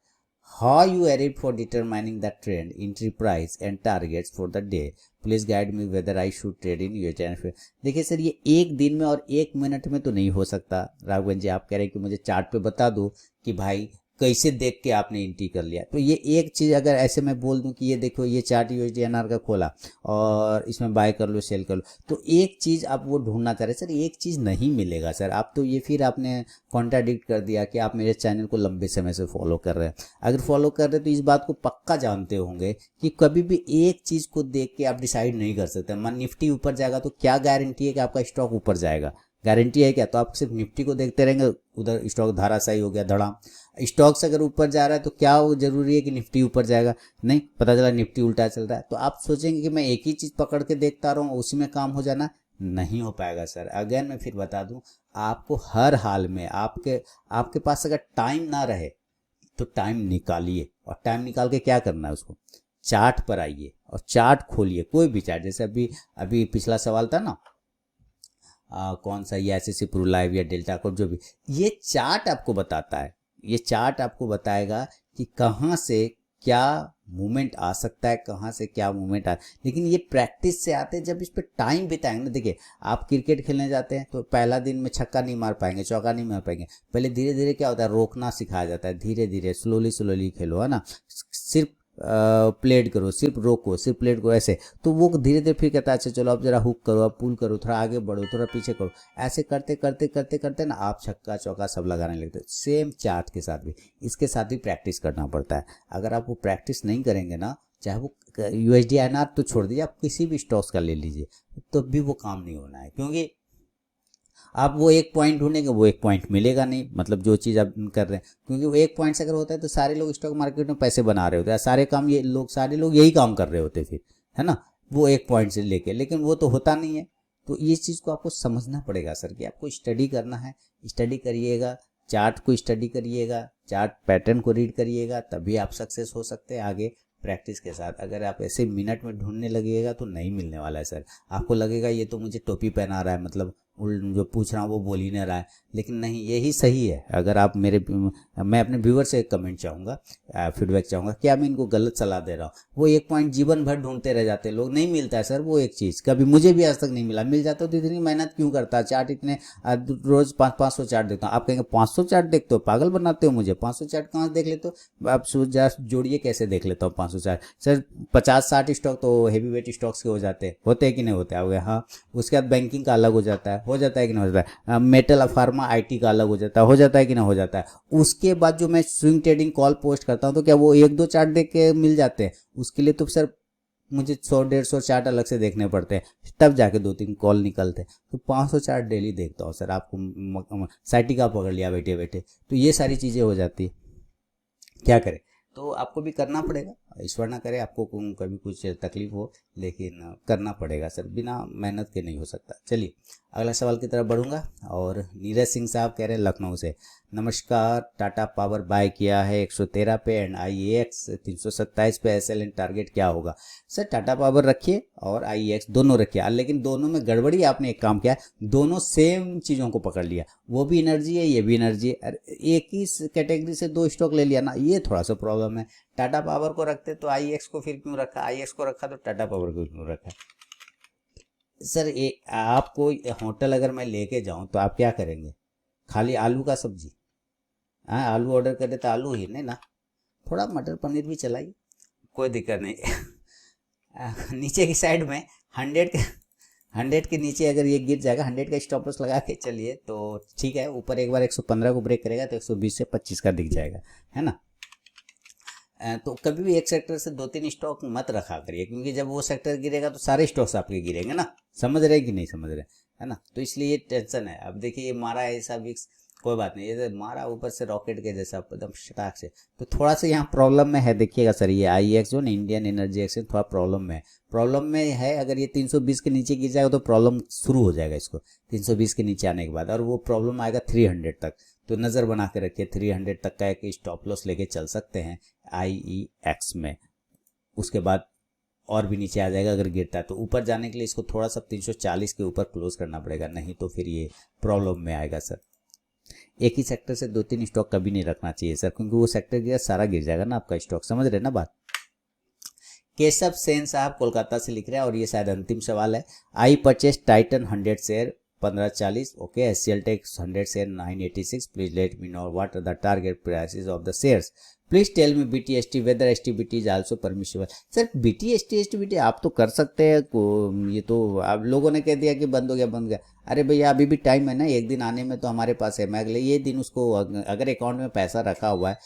how you arrived for determining the trend entry price and targets for the day, please guide me whether I should trade in USD NFL. देखिए sir, ये एक दिन में और एक minute में तो नहीं हो सकता। राघवन जी आप कह रहे हैं कि मुझे चार्ट पे बता दो कि भाई कैसे देख के आपने एंट्री कर लिया। तो ये एक चीज़ अगर ऐसे मैं बोल दूं कि ये देखो ये चार्ट यूएसडी एनआर का खोला और इसमें बाय कर लो सेल कर लो, तो एक चीज़ आप वो ढूंढना चाह रहे सर, एक चीज़ नहीं मिलेगा सर। आप तो ये फिर आपने कॉन्ट्राडिक्ट कर दिया कि आप मेरे चैनल को लंबे समय से फॉलो कर रहे हैं। अगर फॉलो कर रहे हैं तो इस बात को पक्का जानते होंगे कि कभी भी एक चीज़ को देख के आप डिसाइड नहीं कर सकते। मान निफ्टी ऊपर जाएगा तो क्या गारंटी है कि आपका स्टॉक ऊपर जाएगा? गारंटी है क्या? तो आप सिर्फ निफ्टी को देखते रहेंगे, उधर स्टॉक धाराशायी हो गया धड़ाम। स्टॉक्स अगर ऊपर जा रहा है तो क्या वो जरूरी है कि निफ्टी ऊपर जाएगा? नहीं, पता चला निफ्टी उल्टा चल रहा है तो आप सोचेंगे कि मैं एक ही चीज पकड़ के देखता रहूं उसी में काम हो जाना, नहीं हो पाएगा सर। अगेन मैं फिर बता दूं, आपको हर हाल में आपके पास अगर टाइम ना रहे तो टाइम निकालिए, और टाइम निकाल के क्या करना है, उसको चार्ट पर आइए और चार्ट खोलिए, कोई भी चार्ट। जैसे अभी पिछला सवाल था ना, कौन सा, ये एसएससी प्रो लाइव या डेल्टा कोड, जो भी, ये चार्ट आपको बताता है। ये चार्ट आपको बताएगा कि कहाँ से क्या मूवमेंट आ सकता है, कहाँ से क्या मूवमेंट आ। लेकिन ये प्रैक्टिस से आते हैं, जब इस पे टाइम बिताएंगे ना। देखिए आप क्रिकेट खेलने जाते हैं तो पहला दिन में छक्का नहीं मार पाएंगे, चौका नहीं मार पाएंगे। पहले धीरे धीरे क्या होता है, रोकना सिखाया जाता है, धीरे धीरे स्लोली खेलो, है ना। सिर्फ प्लेड करो, सिर्फ रोको, सिर्फ प्लेड करो, ऐसे। तो वो धीरे धीरे फिर कहता है अच्छा चलो अब जरा हुक करो, अब पुल करो, थोड़ा आगे बढ़ो, थोड़ा पीछे करो। ऐसे करते करते करते करते ना आप छक्का चौका सब लगाने लगते। सेम चार्ट के साथ भी, इसके साथ भी प्रैक्टिस करना पड़ता है। अगर आप वो प्रैक्टिस नहीं करेंगे ना, चाहे वो यूएसडी एनआर तो छोड़ दीजिए, आप किसी भी स्टॉक्स का ले लीजिए, तो भी वो काम नहीं होना है। क्योंकि आप वो एक पॉइंट ढूंढेंगे, वो एक पॉइंट मिलेगा नहीं, मतलब जो चीज़ आप कर रहे हैं। क्योंकि वो एक पॉइंट से अगर होता है तो सारे लोग स्टॉक मार्केट में पैसे बना रहे होते हैं, सारे लोग यही काम कर रहे होते फिर, है ना, वो एक पॉइंट से लेके। लेकिन वो तो होता नहीं है। तो ये चीज़ को आपको समझना पड़ेगा सर, कि आपको स्टडी करना है, स्टडी करिएगा, चार्ट को स्टडी करिएगा, चार्ट पैटर्न को रीड करिएगा, तभी आप सक्सेस हो सकते हैं आगे प्रैक्टिस के साथ। अगर आप ऐसे मिनट में ढूंढने लगिएगा तो नहीं मिलने वाला है सर। आपको लगेगा ये तो मुझे टोपी पहना रहा है, मतलब जो पूछ रहा हूँ वो बोल ही नहीं रहा है। लेकिन नहीं, यही सही है। अगर आप मैं अपने व्यूअर से एक कमेंट चाहूँगा, फीडबैक चाहूँगा, क्या मैं इनको गलत सलाह दे रहा हूँ? वो एक पॉइंट जीवन भर ढूंढते रह जाते हैं लोग, नहीं मिलता है सर वो एक चीज़। कभी मुझे भी आज तक नहीं मिला, मिल जाता तो इतनी मेहनत क्यों करता? चार्ट इतने रोज 500 चार्ट देखता हूँ। आप कहेंगे 500 चार्ट देखते हो, पागल बनाते हो मुझे, 500 चार्ट कहाँ से देख लेते हो? आप जोड़िए कैसे देख लेता हूँ 500 चार्ट सर? 50-60 स्टॉक तो हेवी वेट स्टॉक्स के हो जाते हैं कि नहीं होते हैं? हाँ। उसके बाद बैंकिंग का अलग हो जाता है कि नहीं हो जाता है? मेटल फार्मा आईटी का अलग हो जाता है कि नहीं हो जाता है? उसके बाद जो मैं स्विंग ट्रेडिंग कॉल पोस्ट करता हूँ तो क्या वो 1-2 चार्ट देख के मिल जाते हैं? उसके लिए तो सर मुझे 100-150 चार्ट अलग से देखने पड़ते हैं, तब जाके 2-3 कॉल निकलते हैं। तो 500 चार्ट डेली देखता हूँ सर। आपको साइटिका पकड़ लिया बैठे बैठे, तो ये सारी चीज़ें हो जाती है। क्या करें? तो आपको भी करना पड़ेगा, ईश्वर ना करे आपको कभी कुछ तकलीफ हो, लेकिन करना पड़ेगा सर, बिना मेहनत के नहीं हो सकता। चलिए अगला सवाल की तरफ बढ़ूंगा। और नीरज सिंह साहब कह रहे हैं लखनऊ से, नमस्कार, टाटा पावर बाय किया है 113 पे एंड आईएक्स 327 पे, एसएलएन टारगेट क्या होगा? सर टाटा पावर रखिए और आईएक्स दोनों रखिए, लेकिन दोनों में गड़बड़ी, आपने एक काम किया, दोनों सेम चीज़ों को पकड़ लिया। वो भी एनर्जी है, ये भी एनर्जी है, एक ही कैटेगरी से 2 स्टॉक ले लिया ना, ये थोड़ा सा प्रॉब्लम है। टाटा पावर को रखते तो आईएक्स को फिर क्यों रखा, आईएक्स को रखा तो टाटा पावर को क्यों रखा? सर आपको होटल अगर मैं लेके जाऊं तो आप क्या करेंगे? खाली आलू का सब्जी? हाँ, आलू ऑर्डर करे तो आलू ही नहीं ना, थोड़ा मटर पनीर भी चलाइए, कोई दिक्कत नहीं। नीचे की साइड में 100 के नीचे अगर ये गिर जाएगा, 100 का स्टॉप लॉस लगा के चलिए तो ठीक है। ऊपर एक बार 115 को ब्रेक करेगा तो 120 से 25 का दिख जाएगा, है ना। तो कभी भी एक सेक्टर से 2-3 स्टॉक मत रखा करिए, क्योंकि जब वो सेक्टर गिरेगा तो सारे स्टॉक्स आपके गिरेंगे ना। समझ रहे कि नहीं समझ रहे, है ना। तो इसलिए ये टेंशन है। अब देखिए ये मारा ऐसा विक्स, कोई बात नहीं, ये मारा ऊपर से रॉकेट के जैसा एकदम स्टाक से, तो थोड़ा सा यहाँ प्रॉब्लम में है। देखिएगा सर, ये आईएक्स जो ना, इंडियन एनर्जी एक्सचेंज, थोड़ा प्रॉब्लम में है। अगर ये 320 के नीचे गिर जाएगा तो प्रॉब्लम शुरू हो जाएगा इसको, 320 के नीचे आने के बाद, और वो प्रॉब्लम आएगा 300 तक। तो नज़र बना के रखिए, 300 तक का एक स्टॉप लॉस लेके चल सकते हैं आईईएक्स में। उसके बाद और भी नीचे आ जाएगा अगर गिरता है, तो ऊपर जाने के लिए इसको थोड़ा सा 340 के ऊपर क्लोज करना पड़ेगा, नहीं तो फिर ये प्रॉब्लम में आएगा सर। एक ही सेक्टर से 2-3 स्टॉक कभी नहीं रखना चाहिए सर, क्योंकि वो सेक्टर गिरा सारा गिर जाएगा ना आपका स्टॉक, समझ रहे ना बात। केशव सेन साहब कोलकाता से लिख रहे हैं और ये शायद अंतिम सवाल है। I purchase Titan 100 share 1540, okay. HCL tech 100 share 986, please let me know what are the target prices of the shares, please tell me BTST whether STBT is also permissible. Sir BTST STBT आप तो कर सकते हैं, ये तो आप लोगों ने कह दिया कि बंद हो गया बंद हो गया। अरे भैया अभी भी टाइम है ना, एक दिन आने में तो हमारे पास है। मैं अगले ये दिन उसको अगर अकाउंट में पैसा रखा हुआ है,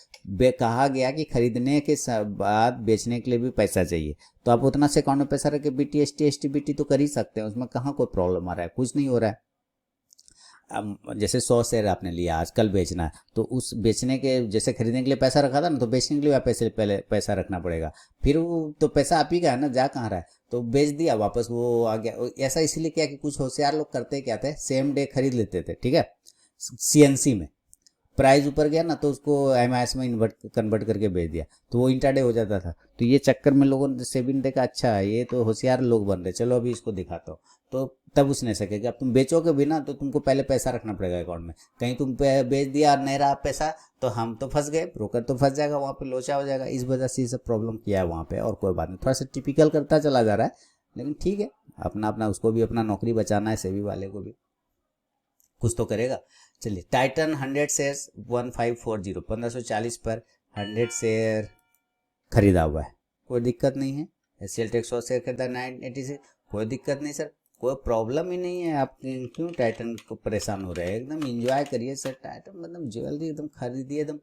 कहा गया कि खरीदने के बाद बेचने के लिए भी पैसा चाहिए, तो आप उतना से अकाउंट में पैसा रख के बीटीएसटी एसटीबीटी तो कर ही सकते हैं, उसमें कहाँ कोई प्रॉब्लम आ रहा है, कुछ नहीं हो रहा है। जैसे 100 शेयर आपने लिया, आजकल बेचना है, तो उस बेचने के जैसे खरीदने के लिए पैसा रखा था ना, तो बेचने के लिए पैसे पहले पैसा रखना पड़ेगा, फिर वो तो पैसा आप ही का है ना, जा कहाँ रहा है, तो बेच दिया वापस वो आ गया। ऐसा इसलिए किया कि कुछ होशियार लोग करते क्या थे, सेम डे खरीद लेते थे, ठीक है, सीएनसी में प्राइस ऊपर गया ना तो उसको एमआईएस में कन्वर्ट करके बेच दिया, तो वो इंट्राडे हो जाता था। तो ये चक्कर में लोगों ने सेबी ने देखा अच्छा ये तो होशियार लोग बन रहे, चलो अभी इसको दिखाता हूँ, तो तब उसने सके कि अब तुम बेचोगे भी ना तो तुमको पहले पैसा रखना पड़ेगा अकाउंट में, कहीं तुम बेच दिया और नहीं रहा पैसा तो हम तो फंस गए, ब्रोकर तो फंस जाएगा, वहाँ पे लोचा हो जाएगा। इस वजह से ये सब प्रॉब्लम किया है वहाँ पे, और कोई बात नहीं, थोड़ा सा टिपिकल करता चला जा रहा है, लेकिन ठीक है, अपना अपना उसको भी अपना नौकरी बचाना है, सेबी वाले को भी कुछ तो करेगा। चलिए टाइटन 100 शेयर 1540 1540 पर 100 शेयर खरीदा हुआ है, कोई दिक्कत नहीं है। एचसीएल टेक 100 शेयर खरीदा 986, कोई दिक्कत नहीं सर, कोई प्रॉब्लम ही नहीं है। आप क्यों टाइटन को परेशान हो रहे हैं, एकदम एंजॉय करिए सर, टाइटन मतलब ज्वेलरी एकदम खरीदिए एकदम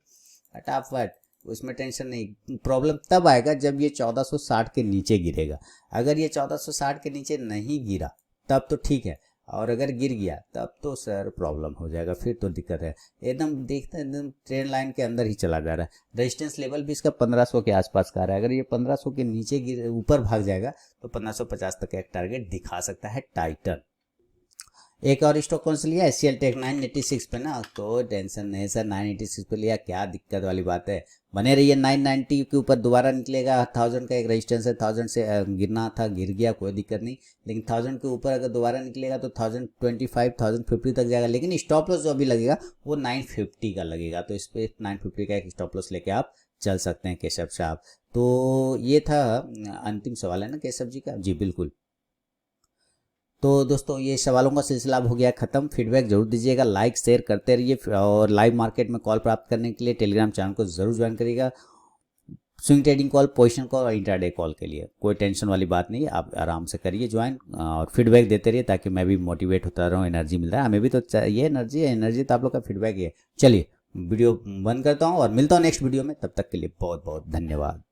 फटाफट, उसमें टेंशन नहीं। प्रॉब्लम तब आएगा जब ये 1460 के नीचे गिरेगा, अगर ये 1460 के नीचे नहीं गिरा तब तो ठीक है, और अगर गिर गया तब तो सर प्रॉब्लम हो जाएगा, फिर तो दिक्कत है। एकदम देखते हैं एकदम ट्रेंड लाइन के अंदर ही चला जा रहा है। रेजिस्टेंस लेवल भी इसका 1500 के आसपास का रहा है, अगर ये 1500 के नीचे गिर ऊपर भाग जाएगा तो 1550 तक एक टारगेट दिखा सकता है टाइटन। एक और स्टॉक कौन सा लिया, एचसीएल टेक 986 पे ना, तो टेंशन नहीं सर, 986 पे लिया, क्या दिक्कत वाली बात है, बने रहिए। 990 के ऊपर दोबारा निकलेगा, 1000 का एक रेजिस्टेंस है, 1000 से गिरना था, गिर गया, कोई दिक्कत नहीं, लेकिन 1000 के ऊपर अगर दोबारा निकलेगा तो 1025 1050 तक जाएगा, लेकिन स्टॉप लॉस जो अभी लगेगा वो 950 का लगेगा, तो इस पर 950 का एक स्टॉप लॉस लेके आप चल सकते हैं केशव साहब। तो ये था अंतिम सवाल है ना केशव जी का, जी बिल्कुल। तो दोस्तों ये सवालों का सिलसिला हो गया खत्म, फीडबैक जरूर दीजिएगा, लाइक शेयर करते रहिए, और लाइव मार्केट में कॉल प्राप्त करने के लिए टेलीग्राम चैनल को जरूर ज्वाइन करिएगा। Swing trading call, position call और इंट्राडे कॉल के लिए कोई टेंशन वाली बात नहीं है, आप आराम से करिए ज्वाइन, और फीडबैक देते रहिए ताकि मैं भी मोटिवेट होता रहूँ, एनर्जी मिल रहा है हमें भी तो चाहिए एनर्जी, एनर्जी तो आप लोग का फीडबैक ही है। चलिए वीडियो बंद करता हूँ और मिलता हूँ नेक्स्ट वीडियो में, तब तक के लिए बहुत बहुत धन्यवाद।